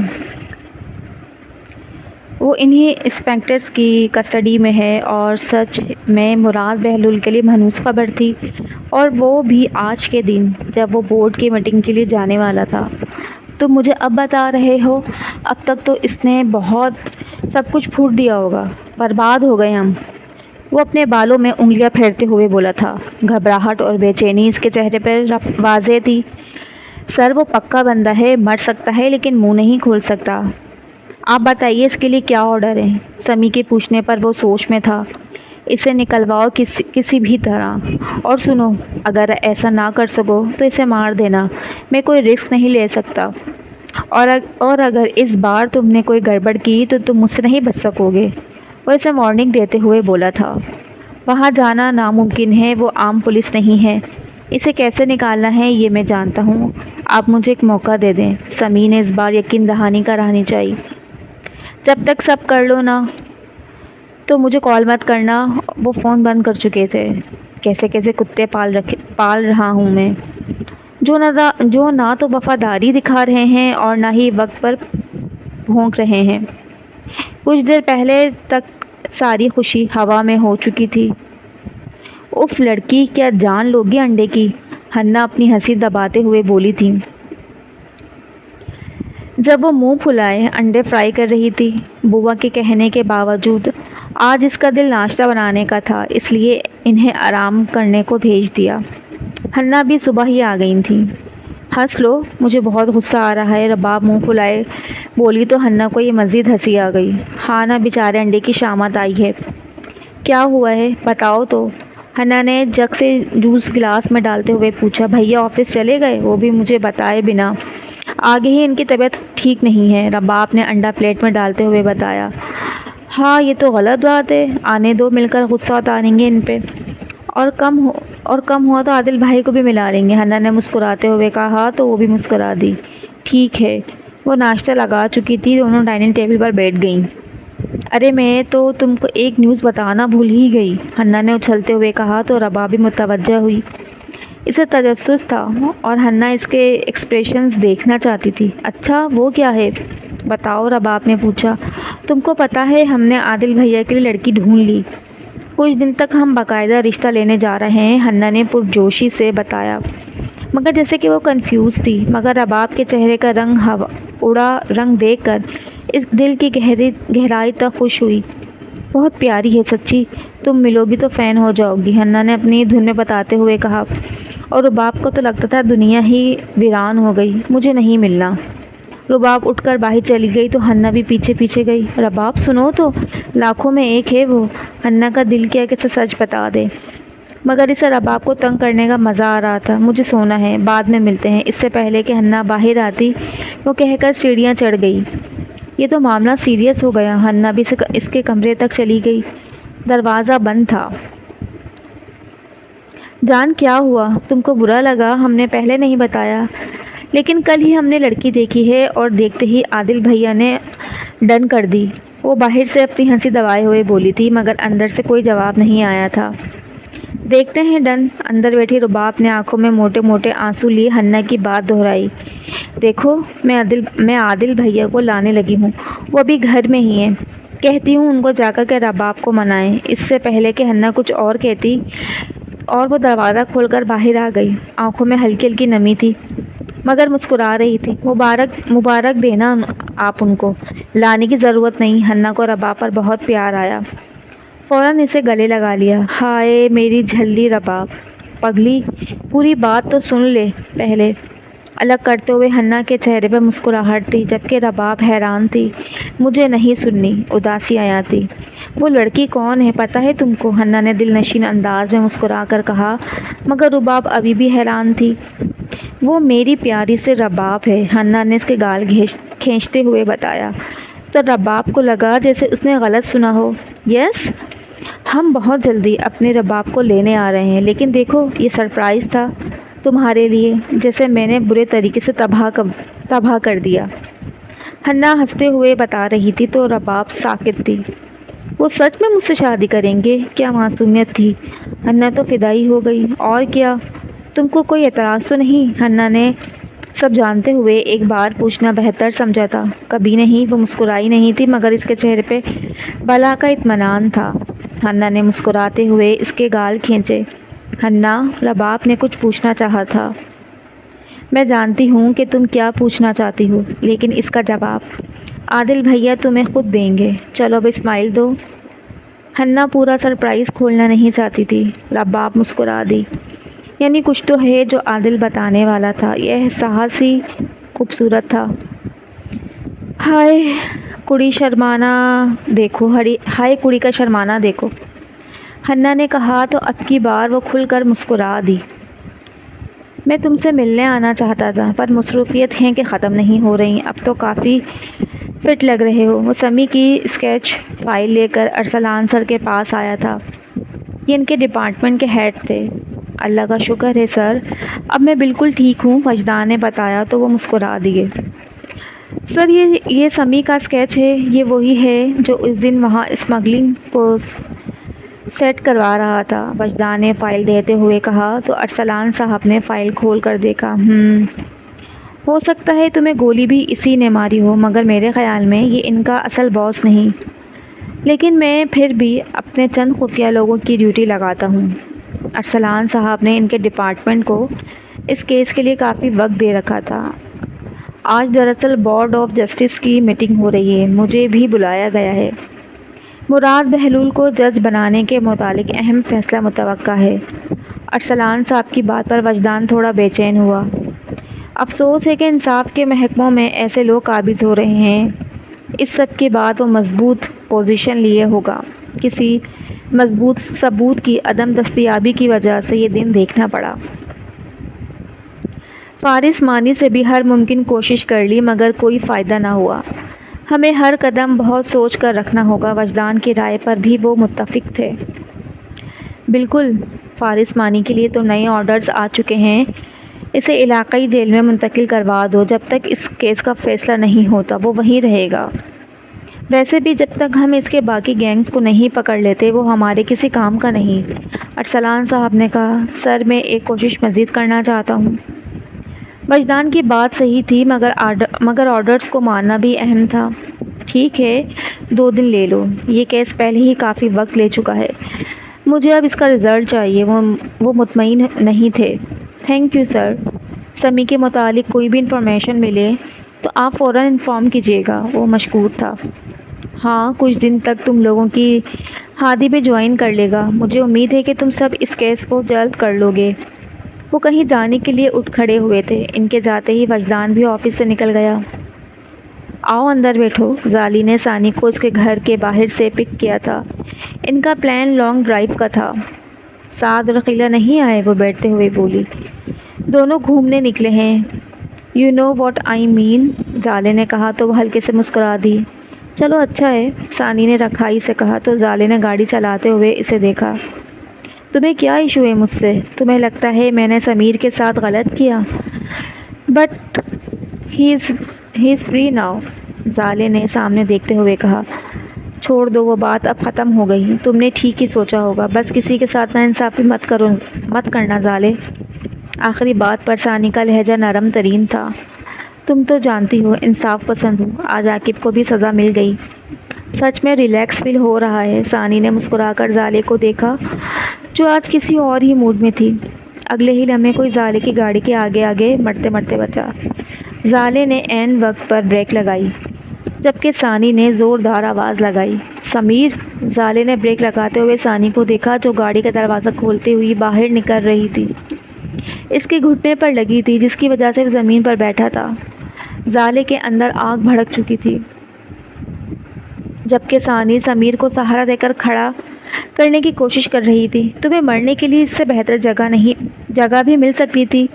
وہ انہی انسپکٹرز کی کسٹڈی میں ہے اور سچ میں مراد بہلول کے لیے مانوس خبر تھی، اور وہ بھی آج کے دن جب وہ بورڈ کی میٹنگ کے لیے جانے والا تھا۔ تم مجھے اب بتا رہے ہو؟ اب تک تو اس نے بہت سب کچھ پھوٹ دیا ہوگا، برباد ہو گئے ہم۔ وہ اپنے بالوں میں انگلیاں پھیرتے ہوئے بولا تھا۔ گھبراہٹ اور بے چینی اس کے چہرے پر واضح تھی۔ سر وہ پکا بندہ ہے، مر سکتا ہے لیکن منہ نہیں کھول سکتا۔ آپ بتائیے اس کے لیے کیا آرڈر ہے؟ سمی کے پوچھنے پر وہ سوچ میں تھا۔ اسے نکلواؤ کسی بھی طرح، اور سنو، اگر ایسا نہ کر سکو تو اسے مار دینا، میں کوئی رسک نہیں لے سکتا، اور اگر اس بار تم نے کوئی گڑبڑ کی تو تم مجھ سے نہیں بچ سکو گے۔ وہ اسے وارننگ دیتے ہوئے بولا تھا۔ وہاں جانا ناممکن ہے، وہ عام پولیس نہیں ہے، اسے کیسے نکالنا ہے یہ میں جانتا ہوں، آپ مجھے ایک موقع دے دیں۔ سمی نے اس بار یقین دہانی کرانی چاہیے۔ جب تک سب کر لو نا تو مجھے کال مت کرنا۔ وہ فون بند کر چکے تھے۔ کیسے کیسے کتے پال رہا ہوں میں، جو نہ تو وفاداری دکھا رہے ہیں اور نہ ہی وقت پر بھونک رہے ہیں۔ کچھ دیر پہلے تک ساری خوشی ہوا میں ہو چکی تھی۔ اف لڑکی، کیا جان لوگی انڈے کی؟ ہنا اپنی ہنسی دباتے ہوئے بولی تھی جب وہ منہ پھلائے انڈے فرائی کر رہی تھی۔ بوا کے کہنے کے باوجود آج اس کا دل ناشتہ بنانے کا تھا، اس لیے انہیں آرام کرنے کو بھیج دیا۔ ہنا بھی صبح ہی آ گئی تھیں۔ ہنس لو، مجھے بہت غصہ آ رہا ہے، رباب منہ پھلائے بولی تو ہنا کو یہ مزید ہنسی آ گئی۔ ہاں نا، بیچارے انڈے کی شامت آئی ہے۔ کیا ہوا ہے بتاؤ تو؟ ہنا نے جگ سے جوس گلاس میں ڈالتے ہوئے پوچھا۔ بھیا آفس چلے گئے، وہ بھی مجھے بتائے بنا۔ آگے ہی ان کی طبیعت ٹھیک نہیں ہے، رباب نے انڈا پلیٹ میں ڈالتے ہوئے بتایا۔ ہاں یہ تو غلط بات ہے، آنے دو، مل کر غصہ اتاریں گے ان پہ، اور کم ہوا تو عادل بھائی کو بھی ملا لیں گے۔ ہنا نے مسکراتے ہوئے کہا تو وہ بھی مسکرا دی۔ ٹھیک ہے۔ وہ ناشتہ لگا چکی تھی، دونوں ڈائننگ ٹیبل پر بیٹھ گئیں۔ ارے میں تو تم کو ایک نیوز بتانا بھول ہی گئی، ہنا نے اچھلتے ہوئے کہا تو رباب بھی متوجہ ہوئی۔ اسے تجسس تھا اور ہنا اس کے ایکسپریشنز دیکھنا چاہتی تھی۔ اچھا وہ کیا ہے؟ بتاؤ، رباب نے پوچھا۔ تم کو پتہ ہے ہم نے عادل بھیا کے لیے لڑکی ڈھونڈ لی، کچھ دن تک ہم باقاعدہ رشتہ لینے جا رہے ہیں، ہنا نے پرجوشی سے بتایا، مگر جیسے کہ وہ کنفیوز تھی۔ مگر رباب کے چہرے کا رنگ دیکھ کر اس دل کی گہرائی تک خوش ہوئی۔ بہت پیاری ہے سچی، تم ملو گی تو فین ہو جاؤ گی، ہنا نے اپنی دھن میں بتاتے ہوئے کہا، اور رباب کو تو لگتا تھا دنیا ہی ویران ہو گئی، مجھے نہیں ملنا۔ رباب اٹھ کر باہر چلی گئی تو ہنا بھی پیچھے پیچھے گئی۔ رباب سنو تو، لاکھوں میں ایک ہے وہ، ہنا کا دل کیا کہ سچ بتا دے، مگر اسے رباب کو تنگ کرنے کا مزہ آ رہا تھا۔ مجھے سونا ہے، بعد میں ملتے ہیں۔ اس سے پہلے کہ ہنا باہر آتی وہ کہہ کر سیڑھیاں چڑھ گئی۔ یہ تو معاملہ سیریس ہو گیا۔ ہنا بھی اس کے کمرے تک چلی گئی، دروازہ بند تھا۔ جان کیا ہوا؟ تم کو برا لگا ہم نے پہلے نہیں بتایا؟ لیکن کل ہی ہم نے لڑکی دیکھی ہے اور دیکھتے ہی عادل بھیا نے ڈن کر دی۔ وہ باہر سے اپنی ہنسی دبائے ہوئے بولی تھی، مگر اندر سے کوئی جواب نہیں آیا تھا۔ دیکھتے ہیں ڈن۔ اندر بیٹھی رباب نے آنکھوں میں موٹے موٹے آنسو لیے ہنا کی بات دہرائی۔ دیکھو میں عادل بھیا کو لانے لگی ہوں، وہ ابھی گھر میں ہی ہیں، کہتی ہوں ان کو جا کر کے رباب کو منائیں۔ اس سے پہلے کہ ہنا کچھ اور کہتی اور وہ دروازہ کھول کر باہر آ گئی۔ آنکھوں میں ہلکی ہلکی نمی تھی مگر مسکرا رہی تھی۔ مبارک دینا آپ ان کو، لانے کی ضرورت نہیں۔ ہنا کو رباب پر بہت پیار آیا، فوراً اسے گلے لگا لیا۔ ہائے میری جھلی رباب پگلی، پوری بات تو سن لے پہلے۔ الگ کرتے ہوئے ہنا کے چہرے پر مسکراہٹ تھی، جبکہ رباب حیران تھی۔ مجھے نہیں سننی، اداسی آیا تھی۔ وہ لڑکی کون ہے پتہ ہے تم کو؟ ہنا نے دل نشین انداز میں مسکرا کر کہا، مگر رباب ابھی بھی حیران تھی۔ وہ میری پیاری سے رباب ہے، حنا نے اس کے گال کھینچتے ہوئے بتایا۔ تو رباب کو لگا جیسے اس نے غلط سنا ہو۔ یس، ہم بہت جلدی اپنے رباب کو لینے آ رہے ہیں، لیکن دیکھو یہ سرپرائز تھا تمہارے لیے، جیسے میں نے برے طریقے سے تباہ کر دیا۔ حنا ہنستے ہوئے بتا رہی تھی تو رباب ساکت تھی۔ وہ سچ میں مجھ سے شادی کریں گے؟ کیا معصومیت تھی! حنا تو فدائی ہو گئی۔ اور کیا تم کو کوئی اعتراض تو نہیں؟ حنا نے سب جانتے ہوئے ایک بار پوچھنا بہتر سمجھا تھا۔ کبھی نہیں، وہ مسکرائی نہیں تھی مگر اس کے چہرے پہ بلا کا اطمینان تھا۔ حنا نے مسکراتے ہوئے اس کے گال کھینچے۔ حنا، رباب نے کچھ پوچھنا چاہا تھا۔ میں جانتی ہوں کہ تم کیا پوچھنا چاہتی ہو، لیکن اس کا جواب عادل بھیا تمہیں خود دیں گے۔ چلو اب اسمائل دو۔ حنا پورا سرپرائز کھولنا نہیں چاہتی تھی۔ رباب مسکرا دی۔ یعنی کچھ تو ہے جو عادل بتانے والا تھا۔ یہ احساس ہی خوبصورت تھا۔ ہائے کڑی کا شرمانا دیکھو، حنا نے کہا تو اب کی بار وہ کھل کر مسکرا دی۔ میں تم سے ملنے آنا چاہتا تھا، پر مصروفیت ہیں کہ ختم نہیں ہو رہی۔ اب تو کافی فٹ لگ رہے ہو۔ وہ سمی کی اسکیچ فائل لے کر ارسلان سر کے پاس آیا تھا۔ یہ ان کے ڈپارٹمنٹ کے ہیڈ تھے۔ اللہ کا شکر ہے سر، اب میں بالکل ٹھیک ہوں، وجدان نے بتایا تو وہ مسکرا دیے۔ سر یہ سمی کا اسکیچ ہے، یہ وہی ہے جو اس دن وہاں اسمگلنگ پوسٹ سیٹ کروا رہا تھا، وجدان نے فائل دیتے ہوئے کہا تو ارسلان صاحب نے فائل کھول کر دیکھا۔ ہو سکتا ہے تمہیں گولی بھی اسی نے ماری ہو، مگر میرے خیال میں یہ ان کا اصل باس نہیں۔ لیکن میں پھر بھی اپنے چند خفیہ لوگوں کی ڈیوٹی لگاتا ہوں۔ ارسلان صاحب نے ان کے ڈپارٹمنٹ کو اس کیس کے لیے کافی وقت دے رکھا تھا۔ آج دراصل بورڈ آف جسٹس کی میٹنگ ہو رہی ہے، مجھے بھی بلایا گیا ہے۔ مراد بہلول کو جج بنانے کے متعلق اہم فیصلہ متوقع ہے۔ ارسلان صاحب کی بات پر وجدان تھوڑا بے چین ہوا۔ افسوس ہے کہ انصاف کے محکموں میں ایسے لوگ قابض ہو رہے ہیں۔ اس سب کے بعد وہ مضبوط پوزیشن لیے ہوگا، کسی مضبوط ثبوت کی عدم دستیابی کی وجہ سے یہ دن دیکھنا پڑا۔ فارس مانی سے بھی ہر ممکن کوشش کر لی مگر کوئی فائدہ نہ ہوا۔ ہمیں ہر قدم بہت سوچ کر رکھنا ہوگا۔ وجدان کی رائے پر بھی وہ متفق تھے۔ بالکل، فارس مانی کے لیے تو نئے آرڈرز آ چکے ہیں۔ اسے علاقائی جیل میں منتقل کروا دو۔ جب تک اس کیس کا فیصلہ نہیں ہوتا وہ وہیں رہے گا۔ ویسے بھی جب تک ہم اس کے باقی گینگز کو نہیں پکڑ لیتے وہ ہمارے کسی کام کا نہیں، ارسلان صاحب نے کہا۔ سر میں ایک کوشش مزید کرنا چاہتا ہوں۔ وجدان کی بات صحیح تھی مگر آرڈرز کو ماننا بھی اہم تھا۔ ٹھیک ہے، 2 دن لے لو، یہ کیس پہلے ہی کافی وقت لے چکا ہے۔ مجھے اب اس کا رزلٹ چاہیے۔ وہ مطمئن نہیں تھے۔ تھینک یو سر، سمی کے متعلق کوئی بھی انفارمیشن ملے تو آپ فوراً انفارم کیجیے گا۔ وہ مشکور تھا۔ ہاں، کچھ دن تک تم لوگوں کی ہادی بھی جوائن کر لے گا۔ مجھے امید ہے کہ تم سب اس کیس کو جلد کر لو گے۔ وہ کہیں جانے کے لیے اٹھ کھڑے ہوئے تھے۔ ان کے جاتے ہی وجدان بھی آفس سے نکل گیا۔ آؤ اندر بیٹھو۔ زالی نے ثانی کو اس کے گھر کے باہر سے پک کیا تھا۔ ان کا پلان لانگ ڈرائیو کا تھا۔ سعد اور عقیلہ نہیں آئے؟ وہ بیٹھتے ہوئے بولی۔ دونوں گھومنے نکلے ہیں۔ یو نو واٹ آئی مین، زالے نے کہا تو وہ ہلکے سے مسکرا دی۔ چلو اچھا ہے، ثانی نے رکھائی سے کہا تو زالے نے گاڑی چلاتے ہوئے اسے دیکھا۔ تمہیں کیا ایشو ہے مجھ سے؟ تمہیں لگتا ہے میں نے سمیر کے ساتھ غلط کیا؟ But he is free now, زالے نے سامنے دیکھتے ہوئے کہا۔ چھوڑ دو، وہ بات اب ختم ہو گئی۔ تم نے ٹھیک ہی سوچا ہوگا، بس کسی کے ساتھ ناانصافی مت کرنا زالے۔ آخری بات پر ثانی کا لہجہ نرم ترین تھا۔ تم تو جانتی ہو انصاف پسند ہوں، آج عاقب کو بھی سزا مل گئی۔ سچ میں ریلیکس فیل ہو رہا ہے۔ ثانی نے مسکرا کر زالے کو دیکھا جو آج کسی اور ہی موڈ میں تھی۔ اگلے ہی لمحے کوئی زالے کی گاڑی کے آگے مرتے بچا۔ زالے نے عین وقت پر بریک لگائی جبکہ ثانی نے زوردار آواز لگائی، سمیر! زالے نے بریک لگاتے ہوئے ثانی کو دیکھا جو گاڑی کا دروازہ کھولتے ہوئی باہر نکل رہی تھی۔ اس کے گھٹنے پر لگی تھی جس کی وجہ سے وہ زمین پر بیٹھا تھا۔ زالے کے اندر آگ بھڑک چکی تھی جبکہ ثانی سمیر کو سہارا دے کر کھڑا کرنے کی کوشش کر رہی تھی۔ تمہیں مرنے کے لیے اس سے بہتر جگہ بھی مل سکتی تھی۔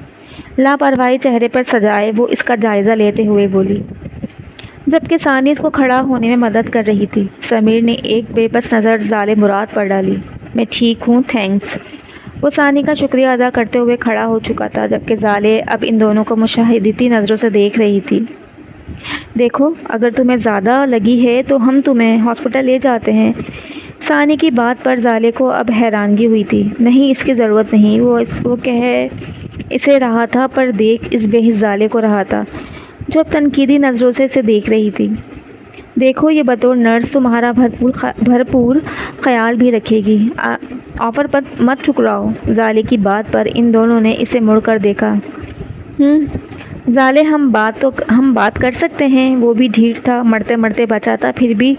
لاپرواہی چہرے پر سجائے وہ اس کا جائزہ لیتے ہوئے بولی، جبکہ ثانی اس کو کھڑا ہونے میں مدد کر رہی تھی۔ سمیر نے ایک بے بس نظر زالے مراد پر ڈالی۔ میں ٹھیک ہوں، تھینکس۔ وہ ثانی کا شکریہ ادا کرتے ہوئے کھڑا ہو چکا تھا، جبکہ زالے اب ان دونوں کو مشاہدتی نظروں سے دیکھ رہی تھی۔ دیکھو، اگر تمہیں زیادہ لگی ہے تو ہم تمہیں ہاسپٹل لے جاتے ہیں۔ ثانی کی بات پر زالے کو اب حیرانگی ہوئی تھی۔ نہیں، اس کی ضرورت نہیں، وہ کہہ اسے رہا تھا پر دیکھ اس بے حس زالے کو رہا تھا جو اب تنقیدی نظروں سے اسے دیکھ رہی تھی۔ دیکھو، یہ بطور نرس تمہارا بھرپور خیال بھی رکھے گی، آفر پر مت ٹھکراؤ۔ زالے کی بات پر ان دونوں نے اسے مڑ کر دیکھا۔ زالے، ہم بات کر سکتے ہیں۔ وہ بھی ڈھیٹ تھا، مرتے مرتے بچا تھا، پھر بھی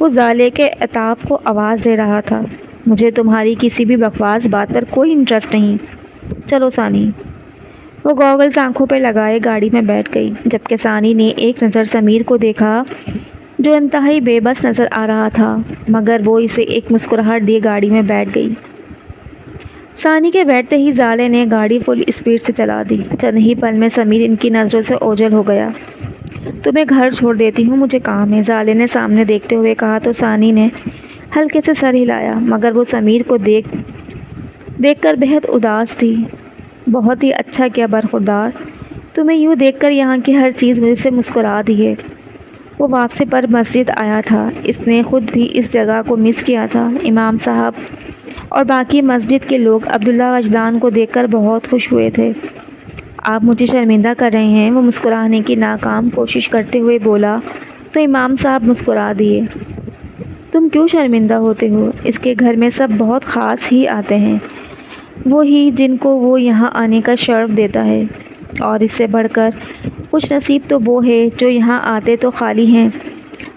وہ زالے کے عتاب کو آواز دے رہا تھا۔ مجھے تمہاری کسی بھی بکواس بات پر کوئی انٹرسٹ نہیں، چلو ثانی۔ وہ گوگلز آنکھوں پہ لگائے گاڑی میں بیٹھ گئی، جبکہ ثانی نے ایک نظر سمیر کو دیکھا جو انتہائی بے بس نظر آ رہا تھا، مگر وہ اسے ایک مسکراہٹ دیے گاڑی میں بیٹھ گئی۔ ثانی کے بیٹھتے ہی زالے نے گاڑی فل اسپیڈ سے چلا دی۔ چند ہی پل میں سمیر ان کی نظروں سے اوجھل ہو گیا۔ تمہیں گھر چھوڑ دیتی ہوں، مجھے کام ہے، زالے نے سامنے دیکھتے ہوئے کہا تو ثانی نے ہلکے سے سر ہلایا، مگر وہ سمیر کو دیکھ کر بہت اداس تھی۔ بہت ہی اچھا کیا برخوردار، تمہیں یوں دیکھ کر یہاں کی ہر چیز مجھ سے مسکرا دی ہے۔ وہ واپسی پر مسجد آیا تھا، اس نے خود بھی اس جگہ کو مس کیا تھا۔ امام صاحب اور باقی مسجد کے لوگ عبداللہ وجدان کو دیکھ کر بہت خوش ہوئے تھے۔ آپ مجھے شرمندہ کر رہے ہیں، وہ مسکرانے کی ناکام کوشش کرتے ہوئے بولا تو امام صاحب مسکرا دیے۔ تم کیوں شرمندہ ہوتے ہو؟ اس کے گھر میں سب بہت خاص ہی آتے ہیں، وہی جن کو وہ یہاں آنے کا شرف دیتا ہے، اور اس سے بڑھ کر خوش نصیب تو وہ ہے جو یہاں آتے تو خالی ہیں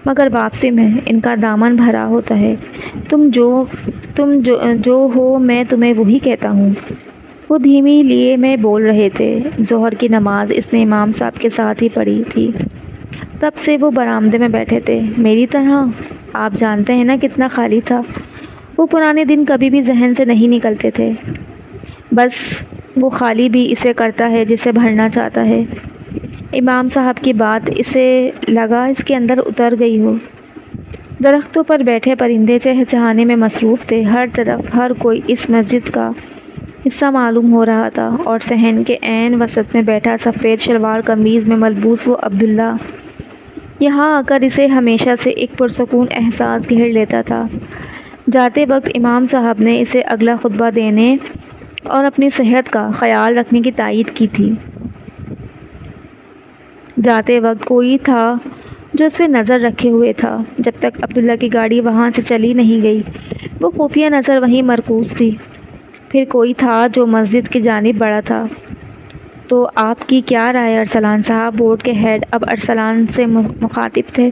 مگر واپسی میں ان کا دامن بھرا ہوتا ہے۔ تم جو ہو میں تمہیں وہی کہتا ہوں۔ وہ دھیمی لیے میں بول رہے تھے۔ ظہر کی نماز اس نے امام صاحب کے ساتھ ہی پڑھی تھی، تب سے وہ برآمدے میں بیٹھے تھے۔ میری طرح آپ جانتے ہیں نا کتنا خالی تھا، وہ پرانے دن کبھی بھی ذہن سے نہیں نکلتے تھے، بس وہ خالی بھی اسے کرتا ہے جسے بھرنا چاہتا ہے۔ امام صاحب کی بات اسے لگا اس کے اندر اتر گئی ہو۔ درختوں پر بیٹھے پرندے چہچہانے میں مصروف تھے، ہر طرف ہر کوئی اس مسجد کا حصہ معلوم ہو رہا تھا، اور صحن کے عین وسط میں بیٹھا سفید شلوار قمیض میں ملبوس وہ عبداللہ یہاں آ کر اسے ہمیشہ سے ایک پرسکون احساس گھیر لیتا تھا۔ جاتے وقت امام صاحب نے اسے اگلا خطبہ دینے اور اپنی صحت کا خیال رکھنے کی تائید کی تھی۔ جاتے وقت کوئی تھا جو اس پہ نظر رکھے ہوئے تھا، جب تک عبداللہ کی گاڑی وہاں سے چلی نہیں گئی وہ خفیہ نظر وہیں مرکوز تھی۔ پھر کوئی تھا جو مسجد کی جانب بڑھا تھا۔ تو آپ کی کیا رائے ارسلان صاحب؟ بورڈ کے ہیڈ اب ارسلان سے مخاطب تھے۔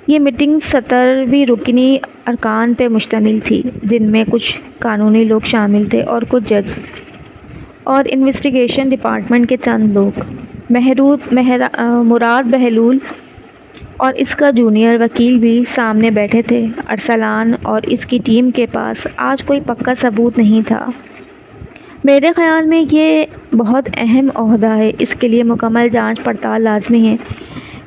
یہ میٹنگ 17ویں رکنی ارکان پہ مشتمل تھی، جن میں کچھ قانونی لوگ شامل تھے اور کچھ جج اور انویسٹیگیشن ڈپارٹمنٹ کے چند لوگ۔ مراد بہلول اور اس کا جونیئر وکیل بھی سامنے بیٹھے تھے۔ ارسلان اور اس کی ٹیم کے پاس آج کوئی پکا ثبوت نہیں تھا۔ میرے خیال میں یہ بہت اہم عہدہ ہے، اس کے لیے مکمل جانچ پڑتال لازمی ہے،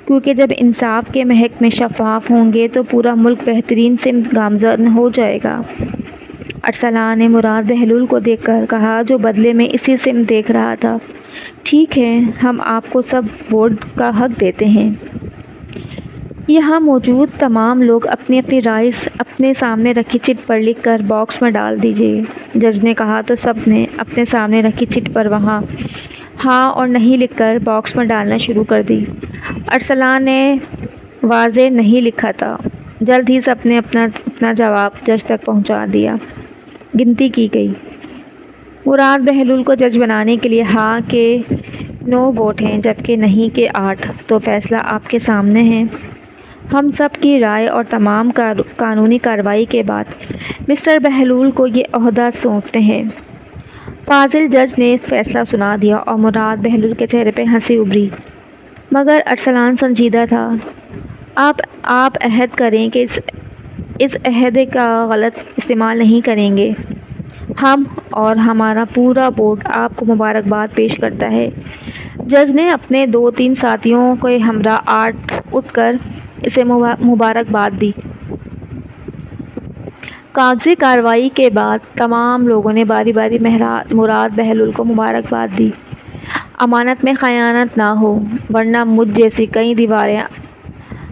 کیونکہ جب انصاف کے محکمے شفاف ہوں گے تو پورا ملک بہترین سمت گامزن ہو جائے گا۔ ارسلان نے مراد بہلول کو دیکھ کر کہا، جو بدلے میں اسی سمت دیکھ رہا تھا۔ ٹھیک ہے، ہم آپ کو سب ووٹ کا حق دیتے ہیں۔ یہاں موجود تمام لوگ اپنی اپنی رائے اپنے سامنے رکھی چٹ پر لکھ کر باکس میں ڈال دیجیے۔ جج نے کہا تو سب نے اپنے سامنے رکھی چٹ پر وہاں ہاں اور نہیں لکھ کر باکس میں ڈالنا شروع کر دی۔ ارسلان نے واضح نہیں لکھا تھا۔ جلد ہی سب نے اپنا جواب جج تک پہنچا دیا۔ گنتی کی گئی۔ مراد بہلول کو جج بنانے کے لیے ہاں کے 9 ووٹ ہیں، جبکہ نہیں کے 8۔ تو فیصلہ آپ کے سامنے ہے۔ ہم سب کی رائے اور تمام قانونی کارروائی کے بعد مسٹر بہلول کو یہ عہدہ سونپتے ہیں۔ فاضل جج نے فیصلہ سنا دیا اور مراد بہلول کے چہرے پہ ہنسی ابھری، مگر ارسلان سنجیدہ تھا۔ آپ عہد کریں کہ اس عہدے کا غلط استعمال نہیں کریں گے؟ ہم اور ہمارا پورا بورڈ آپ کو مبارکباد پیش کرتا ہے۔ جج نے اپنے 2-3 ساتھیوں کے ہمراہ اٹھ کر اسے مبارکباد دی۔ کاغذی کارروائی کے بعد تمام لوگوں نے باری باری مراد بہلول کو مبارکباد دی۔ امانت میں خیانت نہ ہو، ورنہ مجھ جیسی کئی دیواریں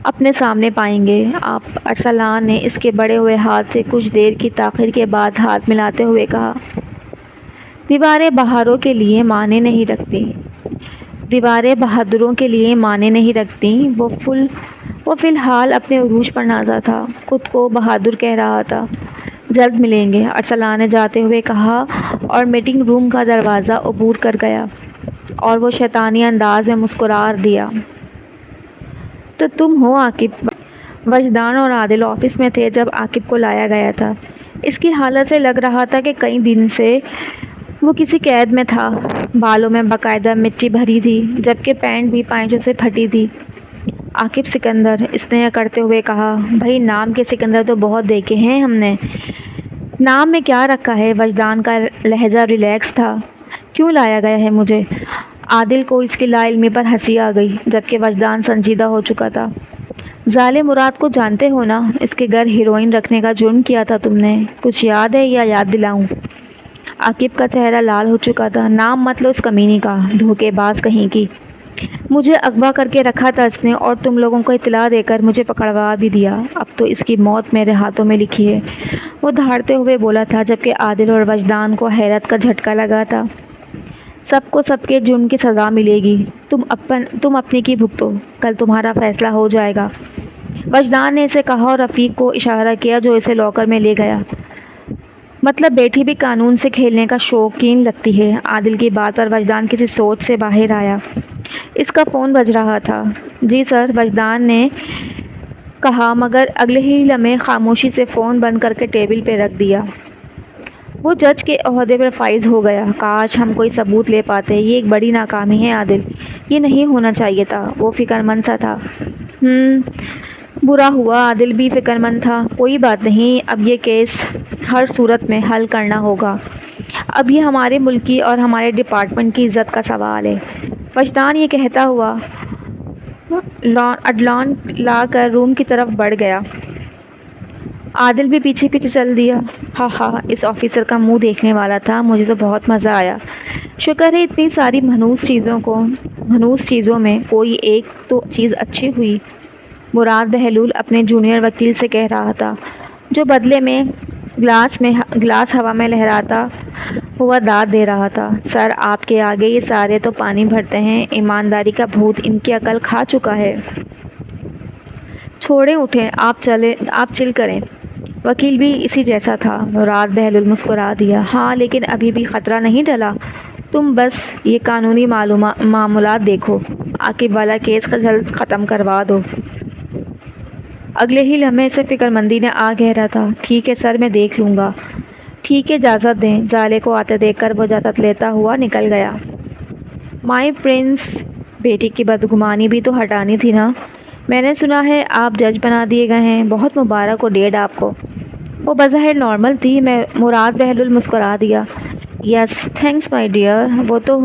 اپنے سامنے پائیں گے۔ آپ ارسلان نے اس کے بڑھے ہوئے ہاتھ سے کچھ دیر کی تاخیر کے بعد ہاتھ ملاتے ہوئے کہا، دیواریں بہاروں کے لیے معنی نہیں رکھتی، دیواریں بہادروں کے لیے معنی نہیں رکھتی۔ وہ فی الحال اپنے عروج پر نازا تھا، خود کو بہادر کہہ رہا تھا۔ جلد ملیں گے، ارسلان نے جاتے ہوئے کہا اور میٹنگ روم کا دروازہ عبور کر گیا، اور وہ شیطانی انداز میں مسکرا دیا۔ تو تم ہو عاقب؟ وجدان اور عادل آفس میں تھے جب عاقب کو لایا گیا تھا۔ اس کی حالت سے لگ رہا تھا کہ کئی دن سے وہ کسی قید میں تھا۔ بالوں میں باقاعدہ مٹی بھری تھی، جبکہ پینٹ بھی پائچوں سے پھٹی تھی۔ عاقب سکندر، اس نے کرتے ہوئے کہا، بھائی نام کے سکندر تو بہت دیکھے ہیں ہم نے، نام میں کیا رکھا ہے؟ وجدان کا لہجہ ریلیکس تھا۔ کیوں لایا گیا ہے مجھے؟ عادل کو اس کی لا علمی پر ہنسی آ گئی، جبکہ وجدان سنجیدہ ہو چکا تھا۔ ظالم مراد کو جانتے ہو نا؟ اس کے گھر ہیروئن رکھنے کا جرم کیا تھا تم نے، کچھ یاد ہے یا یاد دلاؤں؟ عاقب کا چہرہ لال ہو چکا تھا۔ نام مت لو اس کمینی کا، دھوکے باز کہیں کی۔ مجھے اغوا کر کے رکھا تھا اس نے، اور تم لوگوں کو اطلاع دے کر مجھے پکڑوا بھی دیا۔ اب تو اس کی موت میرے ہاتھوں میں لکھی ہے، وہ دھاڑتے ہوئے بولا تھا، جبکہ عادل اور وجدان کو حیرت کا جھٹکا لگا تھا۔ سب کو سب کے جرم کی سزا ملے گی، تم اپنی کی بھگتو، کل تمہارا فیصلہ ہو جائے گا، وجدان نے اسے کہا اور رفیق کو اشارہ کیا جو اسے لاکر میں لے گیا۔ مطلب بیٹی بھی قانون سے کھیلنے کا شوقین لگتی ہے۔ عادل کی بات پر وجدان کسی سوچ سے باہر آیا۔ اس کا فون بج رہا تھا۔ جی سر، وجدان نے کہا، مگر اگلے ہی لمحے خاموشی سے فون بند کر کے ٹیبل پہ رکھ دیا۔ وہ جج کے عہدے پر فائز ہو گیا۔ کاش ہم کوئی ثبوت لے پاتے، یہ ایک بڑی ناکامی ہے عادل، یہ نہیں ہونا چاہیے تھا۔ وہ فکر مند سا تھا۔ برا ہوا، عادل بھی فکر مند تھا۔ کوئی بات نہیں، اب یہ کیس ہر صورت میں حل کرنا ہوگا، اب یہ ہمارے ملک کی اور ہمارے ڈپارٹمنٹ کی عزت کا سوال ہے۔ وجدان یہ کہتا ہوا اڈلان لا کر روم کی طرف بڑھ گیا۔ عادل بھی پیچھے پیچھے چل دیا۔ ہاں، اس آفیسر کا منہ دیکھنے والا تھا، مجھے تو بہت مزہ آیا۔ شکر ہے اتنی ساری مہنوس چیزوں میں کوئی ایک تو چیز اچھی ہوئی، مراد بہلول اپنے جونیئر وکیل سے کہہ رہا تھا، جو بدلے میں گلاس ہوا میں لہراتا ہوا داد دے رہا تھا۔ سر، آپ کے آگے یہ سارے تو پانی بھرتے ہیں، ایمانداری کا بھوت ان کی عقل کھا چکا ہے۔ چھوڑیں، اٹھیں، آپ چل کریں۔ وکیل بھی اسی جیسا تھا۔ مراد بہلول مسکرا دیا۔ ہاں، لیکن ابھی بھی خطرہ نہیں ٹلا، تم بس یہ قانونی معاملات دیکھو، عاقب والا کیس جلد ختم کروا دو۔ اگلے ہی لمحے سے فکر مندی نے آ گہرا تھا۔ ٹھیک ہے سر، میں دیکھ لوں گا۔ ٹھیک ہے، اجازت دیں۔ زالے کو آتے دیکھ کر وہ اجازت لیتا ہوا نکل گیا۔ مائی پرنس، بیٹی کی بدگمانی بھی تو ہٹانی تھی نا؟ میں نے سنا ہے آپ جج بنا دیے گئے ہیں، بہت مبارک ہو ڈیڈ آپ کو۔ وہ بظاہر نارمل تھی۔ مراد بہلول مسکرا دیا۔ یس تھینکس مائی ڈیئر، وہ تو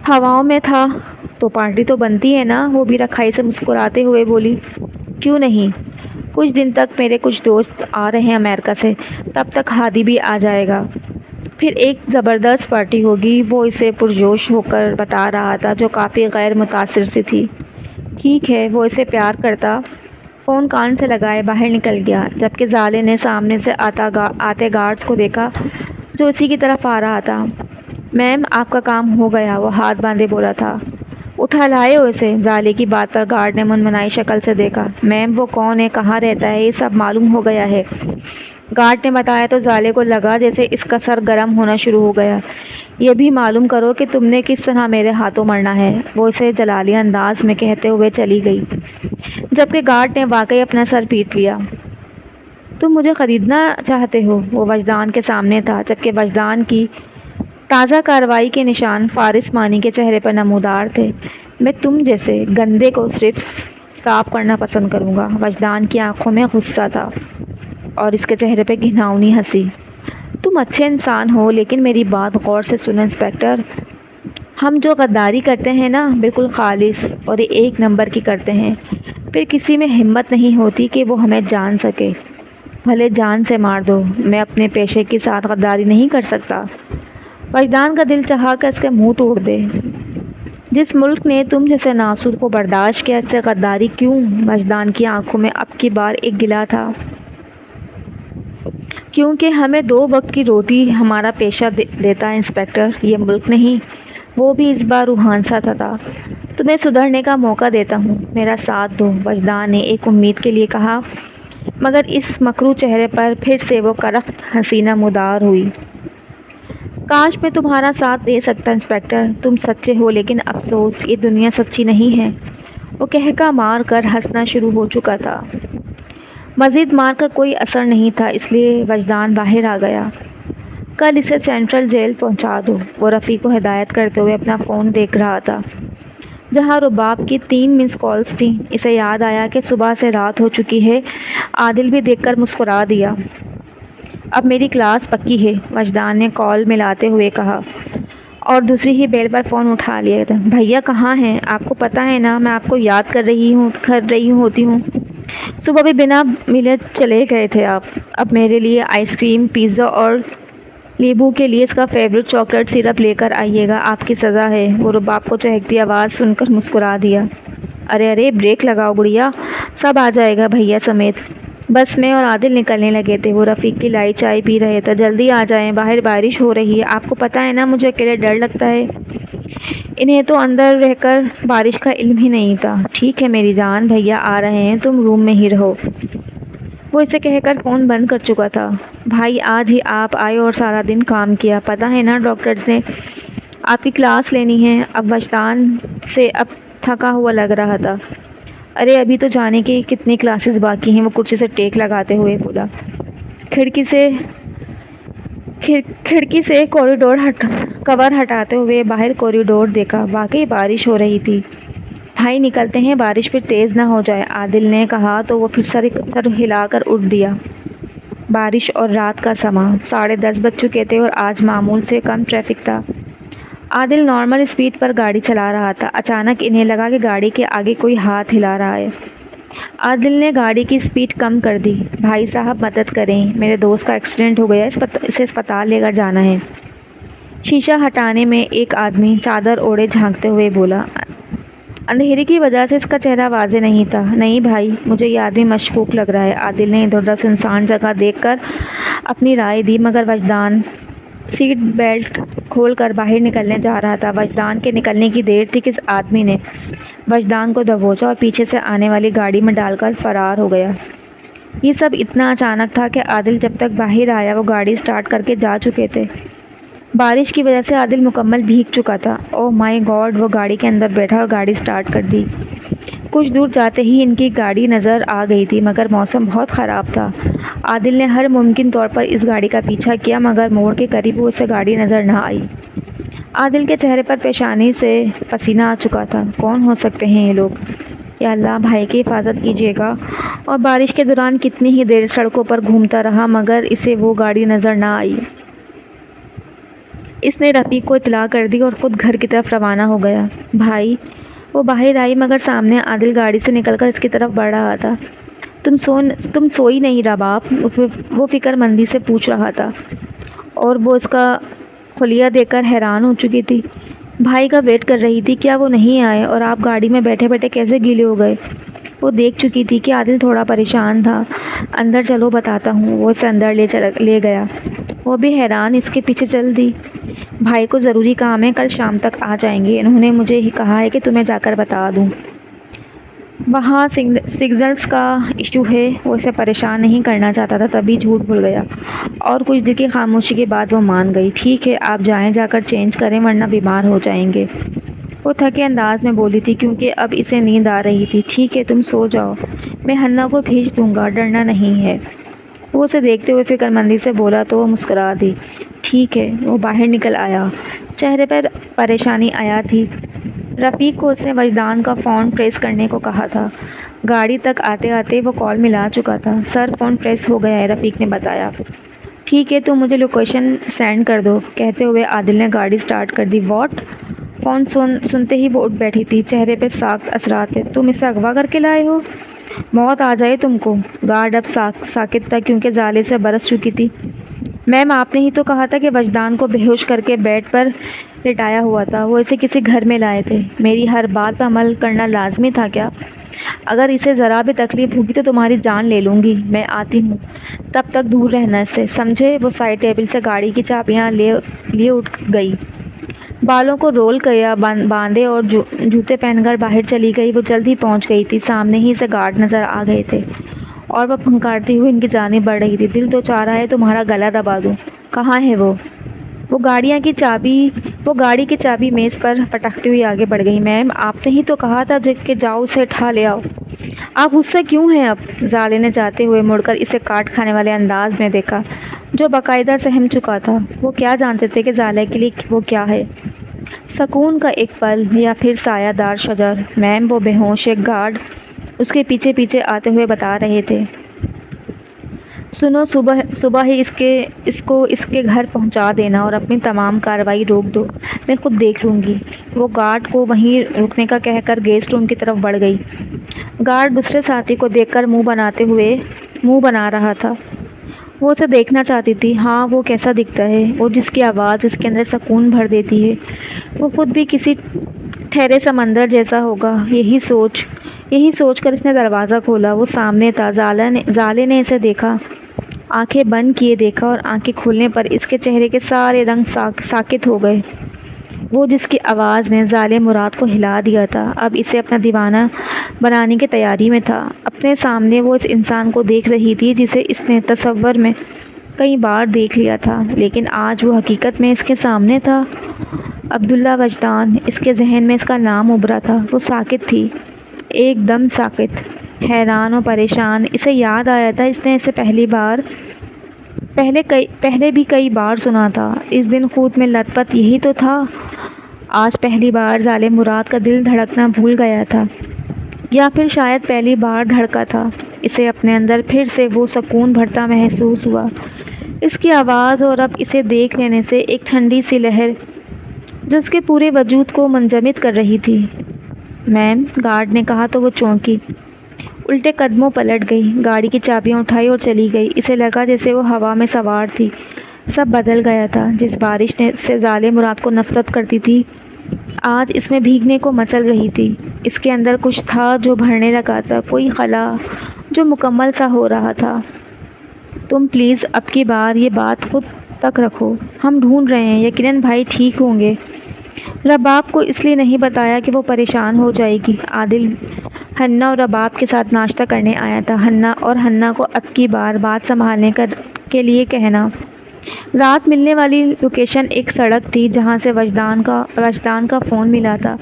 ہواؤں میں تھا تو پارٹی تو بنتی ہے نا؟ وہ بھی رکھائی سے مسکراتے ہوئے بولی۔ کیوں نہیں، کچھ دن تک میرے کچھ دوست آ رہے ہیں امریکہ سے، تب تک ہادی بھی آ جائے گا، پھر ایک زبردست پارٹی ہوگی۔ وہ اسے پرجوش ہو کر بتا رہا تھا، جو کافی غیر متاثر سی تھی۔ ٹھیک ہے، وہ اسے پیار کرتا۔ فون کان سے لگائے باہر نکل گیا، جبکہ زالے نے سامنے سے آتے گارڈز کو دیکھا جو اسی کی طرف آ رہا تھا۔ میم، آپ کا کام ہو گیا، وہ ہاتھ باندھے بولا تھا۔ اٹھا لائے ہو اسے؟ زالے کی بات پر گارڈ نے منمنائی شکل سے دیکھا۔ میم، وہ کون ہے، کہاں رہتا ہے، یہ سب معلوم ہو گیا ہے، گارڈ نے بتایا تو زالے کو لگا جیسے اس کا سر گرم ہونا شروع ہو گیا۔ یہ بھی معلوم کرو کہ تم نے کس طرح میرے ہاتھوں مرنا ہے، وہ اسے جلالی انداز میں کہتے ہوئے چلی گئی، جبکہ گارڈ نے واقعی اپنا سر پیٹ لیا۔ تم مجھے خریدنا چاہتے ہو؟ وہ وجدان کے سامنے تھا، جبکہ وجدان کی تازہ کارروائی کے نشان فارس مانی کے چہرے پر نمودار تھے۔ میں تم جیسے گندے کو صرف صاف کرنا پسند کروں گا۔ وجدان کی آنکھوں میں غصہ تھا اور اس کے چہرے پہ گھناؤنی ہنسی۔ تم تم اچھے انسان ہو، لیکن میری بات غور سے سنو انسپیکٹر۔ ہم جو غداری کرتے ہیں نا، بالکل خالص اور ایک نمبر کی کرتے ہیں، پھر کسی میں ہمت نہیں ہوتی کہ وہ ہمیں جان سکے، بھلے جان سے مار دو۔ میں اپنے پیشے کے ساتھ غداری نہیں کر سکتا۔ وجدان کا دل چاہا کہ اس کے منہ توڑ دے۔ جس ملک نے تم جیسے ناسور کو برداشت کیا، اس سے غداری کیوں؟ وجدان کی آنکھوں میں اب کی بار ایک گلہ تھا۔ کیونکہ ہمیں 2 وقت کی روٹی ہمارا پیشہ دیتا ہے انسپیکٹر، یہ ملک نہیں۔ وہ بھی اس بار روحان سا تھا۔ تمہیں سدھرنے کا موقع دیتا ہوں، میرا ساتھ دو، وجدان نے ایک امید کے لیے کہا، مگر اس مکروہ چہرے پر پھر سے وہ کرخت ہنسی نمودار ہوئی۔ کاش میں تمہارا ساتھ دے سکتا انسپیکٹر، تم سچے ہو، لیکن افسوس یہ دنیا سچی نہیں ہے۔ وہ کہکا مار کر ہنسنا شروع ہو چکا تھا۔ مزید مار کا کوئی اثر نہیں تھا، اس لیے وجدان باہر آ گیا۔ کل اسے سینٹرل جیل پہنچا دو، وہ رفیق کو ہدایت کرتے ہوئے اپنا فون دیکھ رہا تھا، جہاں رباب کی 3 مس کالز تھیں۔ اسے یاد آیا کہ صبح سے رات ہو چکی ہے۔ عادل بھی دیکھ کر مسکرا دیا۔ اب میری کلاس پکی ہے، وجدان نے کال ملاتے ہوئے کہا، اور دوسری ہی بیل پر فون اٹھا لیا تھا۔ بھیا کہاں ہیں؟ آپ کو پتہ ہے نا میں آپ کو یاد کر رہی ہوتی ہوں۔ صبح بھی بنا ملے چلے گئے تھے آپ۔ اب میرے لیے آئس کریم، پیزا اور لیبو کے لیے اس کا فیوریٹ چاکلیٹ سیرپ لے کر آئیے گا، آپ کی سزا ہے۔ وہ رباب کو چہکتی آواز سن کر مسکرا دیا۔ ارے بریک لگاؤ گڑیا، سب آ جائے گا بھیا سمیت۔ بس میں اور عادل نکلنے لگے تھے، وہ رفیق کی لائی چائے پی رہے تھے۔ جلدی آ جائیں، باہر بارش ہو رہی ہے، آپ کو پتہ ہے نا مجھے اکیلے ڈر لگتا ہے۔ انہیں تو اندر رہ کر بارش کا علم ہی نہیں تھا۔ ٹھیک ہے میری جان، بھیا آ رہے ہیں، تم روم میں ہی رہو۔ وہ اسے کہہ کر فون بند کر چکا تھا۔ بھائی آج ہی آپ آئے اور سارا دن کام کیا، پتہ ہے نا ڈاکٹرز نے آپ کی کلاس لینی ہے۔ اب وجدان سے اب تھکا ہوا لگ رہا تھا۔ ارے ابھی تو جانے کی کتنی کلاسز باقی ہیں، وہ کرسی سے ٹیک لگاتے ہوئے بولا۔ کھڑکی سے کوریڈور کور ہٹاتے ہوئے باہر کوریڈور دیکھا، واقعی بارش ہو رہی تھی۔ بھائی نکلتے ہیں، بارش پھر تیز نہ ہو جائے، عادل نے کہا تو وہ پھر سر ہلا کر اٹھ دیا۔ بارش اور رات کا سماں 10:30 بج چکے تھے اور آج معمول سے کم ٹریفک تھا۔ عادل نارمل اسپیڈ پر گاڑی چلا رہا تھا۔ اچانک انہیں لگا کہ گاڑی کے آگے کوئی ہاتھ ہلا رہا ہے۔ عادل نے گاڑی کی اسپیڈ کم کر دی۔ بھائی صاحب مدد کریں، میرے دوست کا ایکسیڈنٹ ہو گیا، اسے اسپتال لے کر جانا ہے۔ شیشہ ہٹانے میں ایک آدمی چادر اوڑھے جھانکتے ہوئے بولا۔ اندھیرے کی وجہ سے اس کا چہرہ واضح نہیں تھا۔ نہیں بھائی، مجھے یہ آدمی مشکوک لگ رہا ہے۔ عادل نے ادھر ادھر سنسان جگہ دیکھ کر اپنی رائے دی، مگر وجدان سیٹ بیلٹ کھول کر باہر نکلنے جا رہا تھا۔ وجدان کے نکلنے کی دیر تھی کہ اس آدمی نے وجدان کو دبوچا اور پیچھے سے آنے والی گاڑی میں ڈال کر فرار ہو گیا۔ یہ سب اتنا اچانک تھا کہ عادل جب تک باہر آیا وہ گاڑی سٹارٹ کر کے جا چکے تھے۔ بارش کی وجہ سے عادل مکمل بھیگ چکا تھا۔ اوہ مائی گاڈ، وہ گاڑی کے اندر بیٹھا اور گاڑی سٹارٹ کر دی۔ کچھ دور جاتے ہی ان کی گاڑی نظر آ گئی تھی، مگر موسم بہت خراب تھا۔ عادل نے ہر ممکن طور پر اس گاڑی کا پیچھا کیا، مگر موڑ کے قریب وہ اسے گاڑی نظر نہ آئی۔ عادل کے چہرے پر پیشانی سے پسینہ آ چکا تھا۔ کون ہو سکتے ہیں یہ لوگ؟ یا اللہ، بھائی کی حفاظت کیجیے گا۔ اور بارش کے دوران کتنی ہی دیر سڑکوں پر گھومتا رہا، مگر اسے وہ گاڑی نظر نہ آئی۔ اس نے رفیق کو اطلاع کر دی اور خود گھر کی طرف روانہ ہو گیا۔ بھائی، وہ باہر آئی، مگر سامنے عادل گاڑی سے نکل کر اس کی طرف بڑھ رہا تھا۔ تم سوئی نہیں رباب؟ وہ فکر مندی سے پوچھ رہا تھا، اور وہ اس کا خلیہ دیکھ کر حیران ہو چکی تھی۔ بھائی کا ویٹ کر رہی تھی، کیا وہ نہیں آئے؟ اور آپ گاڑی میں بیٹھے بیٹھے کیسے گیلے ہو گئے؟ وہ دیکھ چکی تھی کہ عادل تھوڑا پریشان تھا۔ اندر چلو بتاتا ہوں، وہ اسے اندر لے گیا۔ وہ بھی حیران اس کے پیچھے چل دی۔ بھائی کو ضروری کام ہے، کل شام تک آ جائیں گے، انہوں نے مجھے ہی کہا ہے کہ تمہیں جا کر بتا دوں۔ وہاں سگنلز کا ایشو ہے۔ وہ اسے پریشان نہیں کرنا چاہتا تھا، تبھی جھوٹ بھول گیا، اور کچھ دیر کی خاموشی کے بعد وہ مان گئی۔ ٹھیک ہے، آپ جائیں، جا کر چینج کریں، ورنہ بیمار ہو جائیں گے، وہ تھکے انداز میں بولی تھی، کیونکہ اب اسے نیند آ رہی تھی۔ ٹھیک ہے، تم سو جاؤ، میں حنا کو بھیج دوں گا، ڈرنا نہیں ہے، وہ اسے دیکھتے ہوئے فکر مندی سے بولا تو وہ مسکرا دی۔ ٹھیک ہے، وہ باہر نکل آیا، چہرے پر پریشانی آیا تھی۔ رفیق کو اس نے وجدان کا فون پریس کرنے کو کہا تھا۔ گاڑی تک آتے آتے وہ کال ملا چکا تھا۔ سر، فون پریس ہو گیا ہے، رفیق نے بتایا۔ ٹھیک ہے تو مجھے لوکیشن سینڈ کر دو، کہتے ہوئے عادل نے گاڑی سٹارٹ کر دی۔ واٹ؟ فون سنتے ہی وہ اٹھ بیٹھی تھی، چہرے پہ سخت اثرات تھے۔ تم اسے اغوا کر کے لائے ہو؟ موت آ جائے تم کو۔ گارڈ اب ساکت تھا کیونکہ زالے سے برس چکی تھی۔ میم آپ نے ہی تو کہا تھا کہ وجدان کو بے ہوش کر کے بیڈ پر لٹایا ہوا تھا، وہ اسے کسی گھر میں لائے تھے۔ میری ہر بات پر عمل کرنا لازمی تھا کیا؟ اگر اسے ذرا بھی تکلیف ہوگی تو تمہاری جان لے لوں گی۔ میں آتی ہوں، تب تک دور رہنا اس سے، سمجھے؟ وہ سائڈ ٹیبل سے گاڑی کی چابیاں لیے اٹھ گئی، بالوں کو رول کیا باندھے اور جوتے پہن کر باہر چلی گئی۔ وہ جلدی پہنچ گئی تھی، سامنے ہی سے گارڈ نظر آ گئے تھے اور وہ پھنکارتی ہوئی ان کی جانب بڑھ رہی تھی۔ دل تو چاہ رہا ہے تمہارا گلا دبا دوں۔ کہاں ہے وہ؟ وہ گاڑی کی چابی میز پر پٹکتی ہوئی آگے بڑھ گئی۔ میم آپ نے ہی تو کہا تھا کہ جاؤ اسے اٹھا لے آؤ۔ آپ غصہ کیوں ہیں اب؟ زالے نے جاتے ہوئے مڑ کر اسے کاٹ کھانے والے انداز میں دیکھا جو باقاعدہ سہم چکا تھا۔ وہ کیا جانتے تھے کہ زالے کے لیے وہ کیا ہے؟ سکون کا ایک پل یا پھر سایہ دار شجر؟ میم وہ بے ہوش ایک گارڈ اس کے پیچھے پیچھے آتے ہوئے بتا رہے تھے۔ سنو، صبح ہی اس کو اس کے گھر پہنچا دینا اور اپنی تمام کارروائی روک دو، میں خود دیکھ لوں گی۔ وہ گارڈ کو وہیں رکنے کا کہہ کر گیسٹ روم کی طرف بڑھ گئی۔ گارڈ دوسرے ساتھی کو دیکھ کر منہ بنا رہا تھا۔ وہ اسے دیکھنا چاہتی تھی۔ ہاں وہ کیسا دکھتا ہے؟ وہ جس کی آواز اس کے اندر سکون بھر دیتی ہے، وہ خود بھی کسی ٹھہرے سمندر جیسا ہوگا۔ یہی سوچ کر اس نے دروازہ کھولا۔ وہ سامنے تھا۔ زالے نے اسے دیکھا، آنکھیں بند کیے دیکھا اور آنکھیں کھولنے پر اس کے چہرے کے سارے رنگ ساکت ہو گئے۔ وہ جس کی آواز نے زالے مراد کو ہلا دیا تھا، اب اسے اپنا دیوانہ بنانے کی تیاری میں تھا۔ اپنے سامنے وہ اس انسان کو دیکھ رہی تھی جسے اس نے تصور میں کئی بار دیکھ لیا تھا، لیکن آج وہ حقیقت میں اس کے سامنے تھا۔ عبداللہ وجدان، اس کے ذہن میں اس کا نام ابھرا تھا۔ وہ ساکت تھی، ایک دم ساکت، حیران و پریشان۔ اسے یاد آیا تھا اس نے اسے پہلے بھی کئی بار سنا تھا۔ اس دن خود میں لت پت یہی تو تھا۔ آج پہلی بار زالے مراد کا دل دھڑکنا بھول گیا تھا، یا پھر شاید پہلی بار دھڑکا تھا۔ اسے اپنے اندر پھر سے وہ سکون بھرتا محسوس ہوا، اس کی آواز اور اب اسے دیکھ لینے سے ایک ٹھنڈی سی لہر جو اس کے پورے وجود کو منجمد کر رہی تھی۔ میم، گارڈ نے کہا تو وہ چونکی، الٹے قدموں پلٹ گئی، گاڑی کی چابیاں اٹھائی اور چلی گئی۔ اسے لگا جیسے وہ ہوا میں سوار تھی، سب بدل گیا تھا۔ جس بارش سے زالے مراد کو نفرت کرتی تھی، آج اس میں بھیگنے کو مچل رہی تھی۔ اس کے اندر کچھ تھا جو بھرنے لگا تھا، کوئی خلا جو مکمل سا ہو رہا تھا۔ تم پلیز اب کی بار یہ بات خود تک رکھو، ہم ڈھونڈ رہے ہیں، یقیناً بھائی ٹھیک ہوں گے۔ رباب کو اس لیے نہیں بتایا کہ وہ پریشان ہو جائے گی۔ عادل حنا اور رباب کے ساتھ ناشتہ کرنے آیا تھا۔ حنا کو اب کی بار بات سنبھالنے کے لیے کہنا۔ رات ملنے والی لوکیشن ایک سڑک تھی جہاں سے وجدان کا فون ملا تھا۔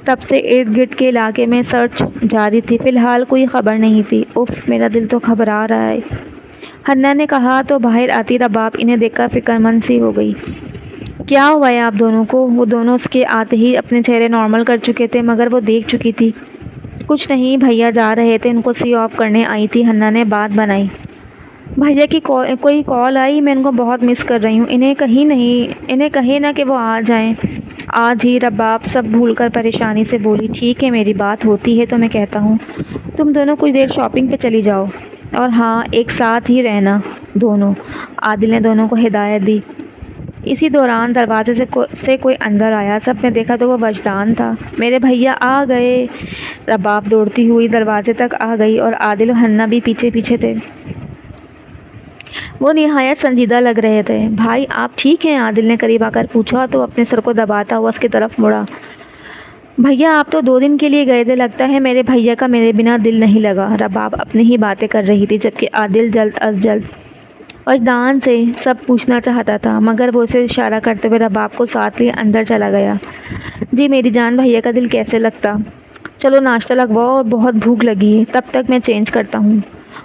تب سے ارد گرد کے علاقے میں سرچ جاری تھی، فی الحال کوئی خبر نہیں تھی۔ اف، میرا دل تو گھبرا رہا ہے، حنا نے کہا تو باہر آتی رباب انہیں دیکھ کر فکر مند سی ہو گئی۔ کیا ہوا ہے آپ دونوں کو؟ وہ دونوں اس کے آتے ہی اپنے چہرے نارمل کر چکے تھے، مگر وہ دیکھ چکی تھی۔ کچھ نہیں، بھیا جا رہے تھے، ان کو سی آف کرنے آئی تھی، حنا نے بات بنائی۔ بھیا کی کوئی کال آئی؟ میں ان کو بہت مس کر رہی ہوں، انہیں کہیں نا کہ وہ آ جائیں آج ہی۔ رباب سب بھول کر پریشانی سے بولی، ٹھیک ہے، میری بات ہوتی ہے تو میں کہتا ہوں، تم دونوں کچھ دیر شاپنگ پہ چلی جاؤ، اور ہاں ایک ساتھ ہی رہنا دونوں۔ عادل نے دونوں کو ہدایت دی۔ اسی دوران دروازے سے کوئی اندر آیا، سب نے دیکھا تو وہ وجدان تھا۔ میرے بھیا آ گئے۔ رباب دوڑتی ہوئی دروازے تک آ گئی اور عادل و حنا بھی پیچھے پیچھے تھے۔ وہ نہایت سنجیدہ لگ رہے تھے۔ بھائی آپ ٹھیک ہیں؟ عادل نے قریب آ کر پوچھا تو اپنے سر کو دباتا ہوا اس کی طرف مڑا۔ بھیا آپ تو 2 دن کے لیے گئے تھے، لگتا ہے میرے بھیا کا میرے بنا دل نہیں لگا۔ رباب اپنی ہی باتیں کر رہی تھی جبکہ عادل جلد از جلد وجدان سے سب پوچھنا چاہتا تھا، مگر وہ اسے اشارہ کرتے ہوئے رباب کو ساتھ لیے اندر چلا گیا۔ جی میری جان، بھیا کا دل کیسے لگتا؟ چلو ناشتہ لگواؤ اور بہت بھوک لگی ہے، تب تک میں چینج کرتا ہوں۔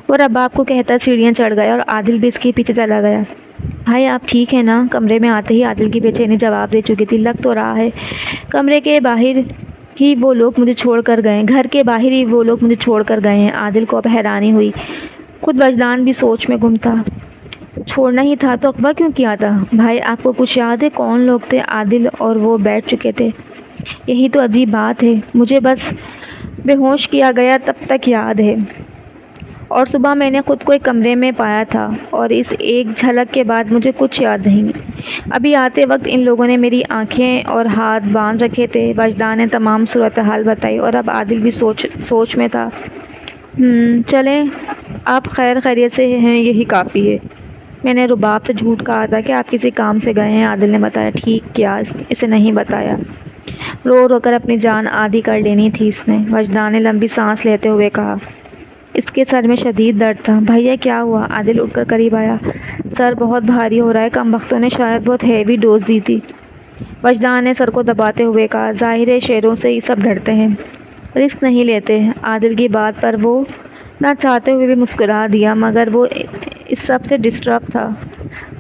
وہ رباب کو کہتا سیڑھیاں چڑھ گیا اور عادل بھی اس کے پیچھے چلا گیا۔ بھائی آپ ٹھیک ہیں نا؟ کمرے میں آتے ہی عادل کی بے چینی جواب دے چکی تھی، لگ تو رہا ہے کمرے کے باہر ہی وہ لوگ مجھے چھوڑ کر گئے، گھر کے باہر ہی وہ لوگ مجھے چھوڑ کر گئے ہیں۔ عادل کو اب حیرانی ہوئی، خود وجدان بھی سوچ میں گم تھا۔ چھوڑنا ہی تھا تو اغوا کیوں کیا تھا؟ بھائی آپ کو کچھ یاد ہے کون لوگ تھے؟ عادل اور وہ بیٹھ چکے تھے۔ یہی تو عجیب بات ہے، مجھے بس بے ہوش کیا گیا تب تک یاد ہے، اور صبح میں نے خود کو ایک کمرے میں پایا تھا، اور اس ایک جھلک کے بعد مجھے کچھ یاد نہیں۔ ابھی آتے وقت ان لوگوں نے میری آنکھیں اور ہاتھ باندھ رکھے تھے۔ وجدان نے تمام صورتحال بتائی، اور اب عادل بھی سوچ میں تھا۔ چلیں آپ خیر خیریت سے ہیں یہی کافی ہے۔ میں نے رباب سے جھوٹ کہا تھا کہ آپ کسی کام سے گئے ہیں۔ عادل نے بتایا۔ ٹھیک کیا اسے نہیں بتایا، رو رو کر اپنی جان آدھی کر لینی تھی اس نے۔ وجدان نے لمبی سانس لیتے ہوئے کہا۔ اس کے سر میں شدید درد تھا۔ بھیا کیا ہوا؟ عادل اٹھ کر قریب آیا۔ سر بہت بھاری ہو رہا ہے، کم بختوں نے شاید بہت ہیوی ڈوز دی تھی۔ وجدان نے سر کو دباتے ہوئے کہا۔ ظاہر ہے شیروں سے ہی سب ڈرتے ہیں، رسک نہیں لیتے۔ عادل کی بات پر وہ نہ چاہتے ہوئے بھی مسکرا دیا، مگر وہ اس سب سے ڈسٹرب تھا۔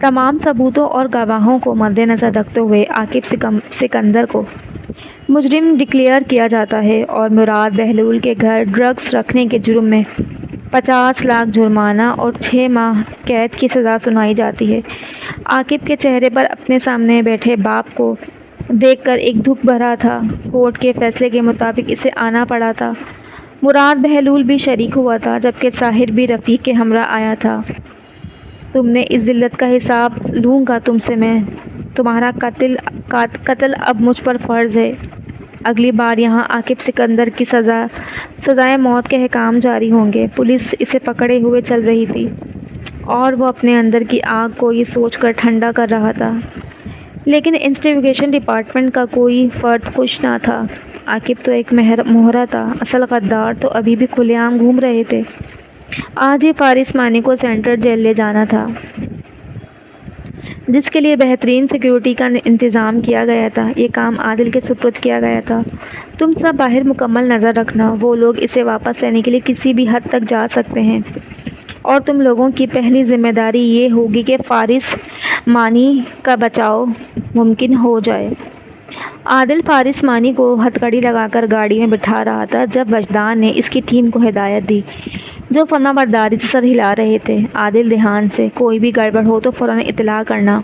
تمام ثبوتوں اور گواہوں کو مد نظر رکھتے ہوئے عاقب سکندر کو مجرم ڈکلیئر کیا جاتا ہے، اور مراد بہلول کے گھر ڈرگس رکھنے کے جرم میں 50 لاکھ جرمانہ اور 6 ماہ قید کی سزا سنائی جاتی ہے۔ عاقب کے چہرے پر اپنے سامنے بیٹھے باپ کو دیکھ کر ایک دکھ بھرا تھا۔ کورٹ کے فیصلے کے مطابق اسے آنا پڑا تھا۔ مراد بہلول بھی شریک ہوا تھا، جبکہ ساحر بھی رفیق کے ہمراہ آیا تھا۔ تم نے اس ذلت کا حساب لوں گا تم سے میں۔ تمہارا قتل اب مجھ پر فرض ہے۔ اگلی بار یہاں عاقب سکندر کی سزائے موت کے احکام جاری ہوں گے۔ پولیس اسے پکڑے ہوئے چل رہی تھی، اور وہ اپنے اندر کی آگ کو یہ سوچ کر ٹھنڈا کر رہا تھا، لیکن انویسٹیگیشن ڈپارٹمنٹ کا کوئی فرد خوش نہ تھا۔ عاقب تو ایک مہرہ تھا، اصل غدار تو ابھی بھی کھلے عام گھوم رہے تھے۔ آج ہی فارس مانی کو سینٹرل جیل لے جانا تھا، جس کے لیے بہترین سیکیورٹی کا انتظام کیا گیا تھا۔ یہ کام عادل کے سپرد کیا گیا تھا۔ تم سب باہر مکمل نظر رکھنا، وہ لوگ اسے واپس لینے کے لیے کسی بھی حد تک جا سکتے ہیں، اور تم لوگوں کی پہلی ذمہ داری یہ ہوگی کہ فارس مانی کا بچاؤ ممکن ہو جائے۔ عادل فارس مانی کو ہتھکڑی لگا کر گاڑی میں بٹھا رہا تھا جب وجدان نے اس کی ٹیم کو ہدایت دی، جو فرما برداری سے سر ہلا رہے تھے۔ عادل دھیان سے، کوئی بھی گڑبڑ ہو تو فوراً اطلاع کرنا۔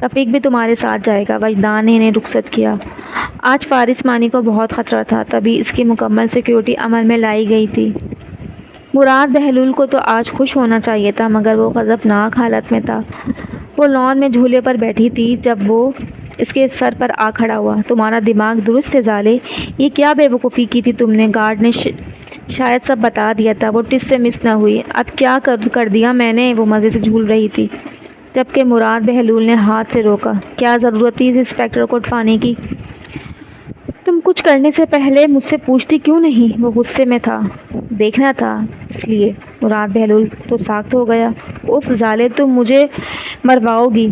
رفیق بھی تمہارے ساتھ جائے گا۔ وجدان نے انہیں رخصت کیا۔ آج فارس مانی کو بہت خطرہ تھا، تبھی اس کی مکمل سیکیورٹی عمل میں لائی گئی تھی۔ مراد بہلول کو تو آج خوش ہونا چاہیے تھا، مگر وہ غضبناک حالت میں تھا۔ وہ لان میں جھولے پر بیٹھی تھی جب وہ اس کے سر پر آ کھڑا ہوا۔ تمہارا دماغ درست ہے ظالے، یہ کیا بے وقوفی کی تھی تم نے؟ گارڈ نے شاید سب بتا دیا تھا، وہ ٹس سے مس نہ ہوئی۔ اب کیا کر دیا میں نے؟ وہ مزے سے جھول رہی تھی، جبکہ مراد بہلول نے ہاتھ سے روکا۔ کیا ضرورت تھی اس انسپکٹر کو اٹھانے کی؟ تم کچھ کرنے سے پہلے مجھ سے پوچھتی کیوں نہیں؟ وہ غصے میں تھا۔ دیکھنا تھا اس لیے۔ مراد بہلول تو ساخت ہو گیا۔ اف ظالے، تم مجھے مرواؤ گی؟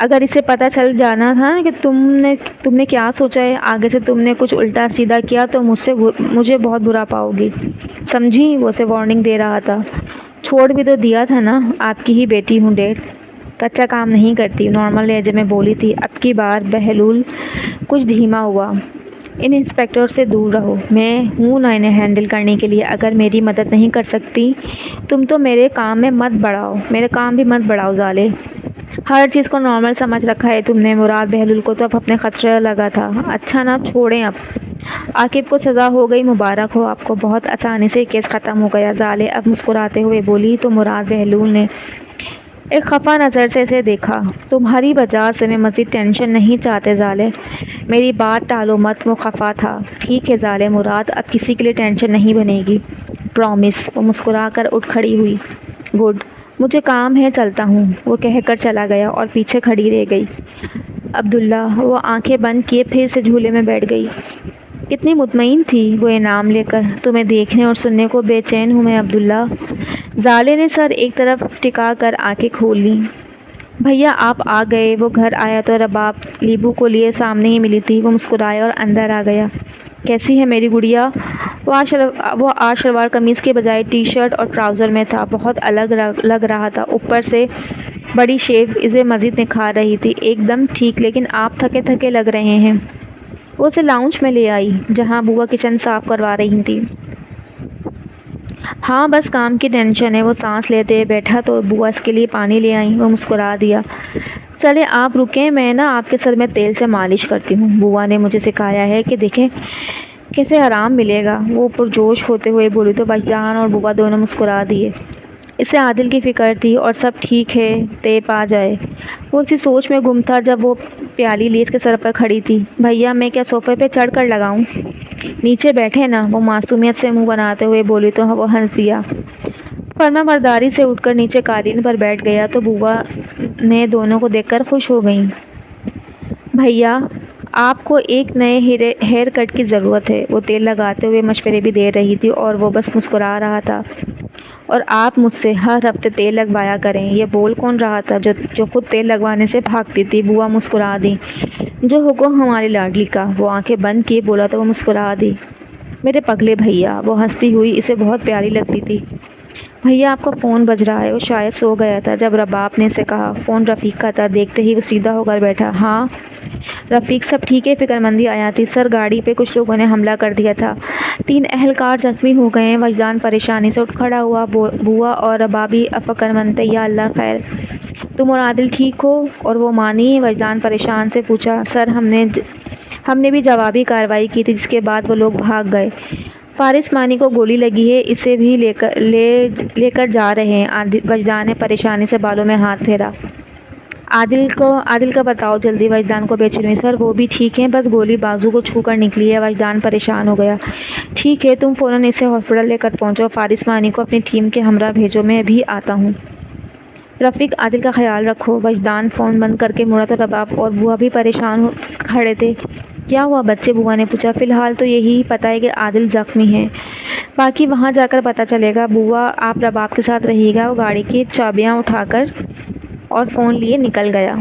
اگر اسے پتہ چل جانا تھا کہ تم نے کیا سوچا ہے، آگے سے تم نے کچھ الٹا سیدھا کیا تو مجھے بہت برا پاؤ گی، سمجھی؟ وہ اسے وارننگ دے رہا تھا۔ چھوڑ بھی تو دیا تھا نا، آپ کی ہی بیٹی ہوں ڈیڈ، کچا کام نہیں کرتی، نارمل لہجے میں بولی تھی۔ اب کی بار بہلول کچھ دھیما ہوا۔ ان انسپکٹر سے دور رہو، میں ہوں نا انہیں ہینڈل کرنے کے لیے۔ اگر میری مدد نہیں کر سکتی تم تو میرے کام بھی مت بڑھاؤ ظالے۔ ہر چیز کو نارمل سمجھ رکھا ہے تم نے۔ مراد بہلول کو تو اب اپنے خطرہ لگا تھا۔ اچھا نا، چھوڑیں اب، عاقب کو سزا ہو گئی، مبارک ہو آپ کو، بہت آسانی سے کیس ختم ہو گیا ظالے۔ اب مسکراتے ہوئے بولی تو مراد بہلول نے ایک خفا نظر سے اسے دیکھا۔ تمہاری وجہ سے میں مزید ٹینشن نہیں چاہتے ظالے، میری بات ٹالو مت۔ وہ خفا تھا۔ ٹھیک ہے ظالے مراد، اب کسی کے لیے ٹینشن نہیں بنے گی، پرومس۔ وہ مسکرا کر اٹھ کھڑی ہوئی۔ گڈ، مجھے کام ہے، چلتا ہوں، وہ کہہ کر چلا گیا اور پیچھے کھڑی رہ گئی۔ عبداللہ، وہ آنکھیں بند کیے پھر سے جھولے میں بیٹھ گئی۔ کتنی مطمئن تھی وہ انعام لے کر۔ تمہیں دیکھنے اور سننے کو بے چین ہوں میں عبداللہ۔ ظالے نے سر ایک طرف ٹکا کر آنکھیں کھول لیں۔ بھیا آپ آ گئے۔ وہ گھر آیا تو رباب لیبو کو لیے سامنے ہی ملی تھی۔ وہ مسکرایا اور اندر آ گیا۔ کیسی ہے میری گڑیا؟ وہ آج شلوار قمیض کے بجائے ٹی شرٹ اور ٹراؤزر میں تھا، بہت الگ لگ رہا تھا۔ اوپر سے بڑی شیو اسے مزید نکھار رہی تھی۔ ایک دم ٹھیک، لیکن آپ تھکے تھکے لگ رہے ہیں۔ وہ اسے لاؤنج میں لے آئی، جہاں بوا کچن صاف کروا رہی تھی۔ ہاں بس کام کی ٹینشن ہے۔ وہ سانس لیتے بیٹھا تو بوا اس کے لیے پانی لے آئیں۔ وہ مسکرا دیا۔ چلے آپ رکیں، میں نا آپ کے سر میں تیل سے مالش کرتی ہوں۔ بوا نے مجھے سکھایا ہے کہ دیکھیں کیسے آرام ملے گا، وہ پرجوش ہوتے ہوئے بولی تو وجدان اور بوا دونوں مسکرا دیے۔ اسے عادل کی فکر تھی اور سب ٹھیک ہے تیپ آ جائے۔ وہ اسی سوچ میں گم تھا جب وہ پیالی لیے اس کے سر پر کھڑی تھی۔ بھیا میں کیا صوفے پہ چڑھ کر لگاؤں؟ نیچے بیٹھے نا، وہ معصومیت سے منہ بناتے ہوئے بولی تو وہ ہنس دیا۔ فرما برداری سے اٹھ کر نیچے قالین پر بیٹھ گیا تو بوا نے دونوں کو دیکھ کر خوش ہو گئیں۔ بھیا آپ کو ایک نئے ہیئر کٹ کی ضرورت ہے، وہ تیل لگاتے ہوئے مشورے بھی دے رہی تھی اور وہ بس مسکرا رہا تھا۔ اور آپ مجھ سے ہر ہفتے تیل لگوایا کریں۔ یہ بول کون رہا تھا جو خود تیل لگوانے سے بھاگتی تھی؟ بوا مسکرا دی۔ جو حکم ہماری لاڈلی کا۔ وہ آنکھیں بند کیے بولا تو وہ مسکرا دی۔ میرے پگلے بھیا، وہ ہنستی ہوئی اسے بہت پیاری لگتی تھی۔ بھیا آپ کا فون بج رہا ہے۔ وہ شاید سو گیا تھا جب رباب نے اسے کہا۔ فون رفیق کا تھا۔ دیکھتے ہی وہ سیدھا ہو کر بیٹھا۔ ہاں رفیق سب ٹھیک ہے؟ فکر مندی آیا تھی۔ سر گاڑی پہ کچھ لوگوں نے حملہ کر دیا تھا، 3 اہلکار زخمی ہو گئے ہیں۔ وجدان پریشانی سے اٹھ کھڑا ہوا۔ بوا اور ربابی فکر مند تھے۔ یا اللہ خیر، تم اور عادل ٹھیک ہو؟ اور وہ مانی؟ وجدان پریشان سے پوچھا۔ سر ہم نے بھی جوابی کارروائی کی تھی جس کے بعد وہ لوگ بھاگ گئے۔ فارس مانی کو گولی لگی ہے، اسے بھی لے کر جا رہے ہیں۔ وجدان نے پریشانی سے بالوں میں ہاتھ پھیرا۔ عادل کا بتاؤ جلدی، وجدان کو بے چینی ہوئی۔ سر وہ بھی ٹھیک ہے، بس گولی بازو کو چھو کر نکلی ہے۔ وجدان پریشان ہو گیا۔ ٹھیک ہے، تم فوراً اسے ہاسپٹل لے کر پہنچو۔ فارس مانی کو اپنی ٹیم کے ہمراہ بھیجو، میں بھی آتا ہوں۔ رفیق عادل کا خیال رکھو۔ وجدان فون بند کر کے مڑا تو رباب اور بوا بھی پریشان کھڑے تھے۔ کیا ہوا بچے؟ بوا نے پوچھا۔ فی الحال تو یہی پتہ ہے کہ عادل زخمی ہے، باقی وہاں جا کر پتہ چلے گا۔ بوا آپ رباب کے ساتھ رہیے گا۔ وہ گاڑی کی چابیاں اٹھا کر اور فون لیے نکل گیا۔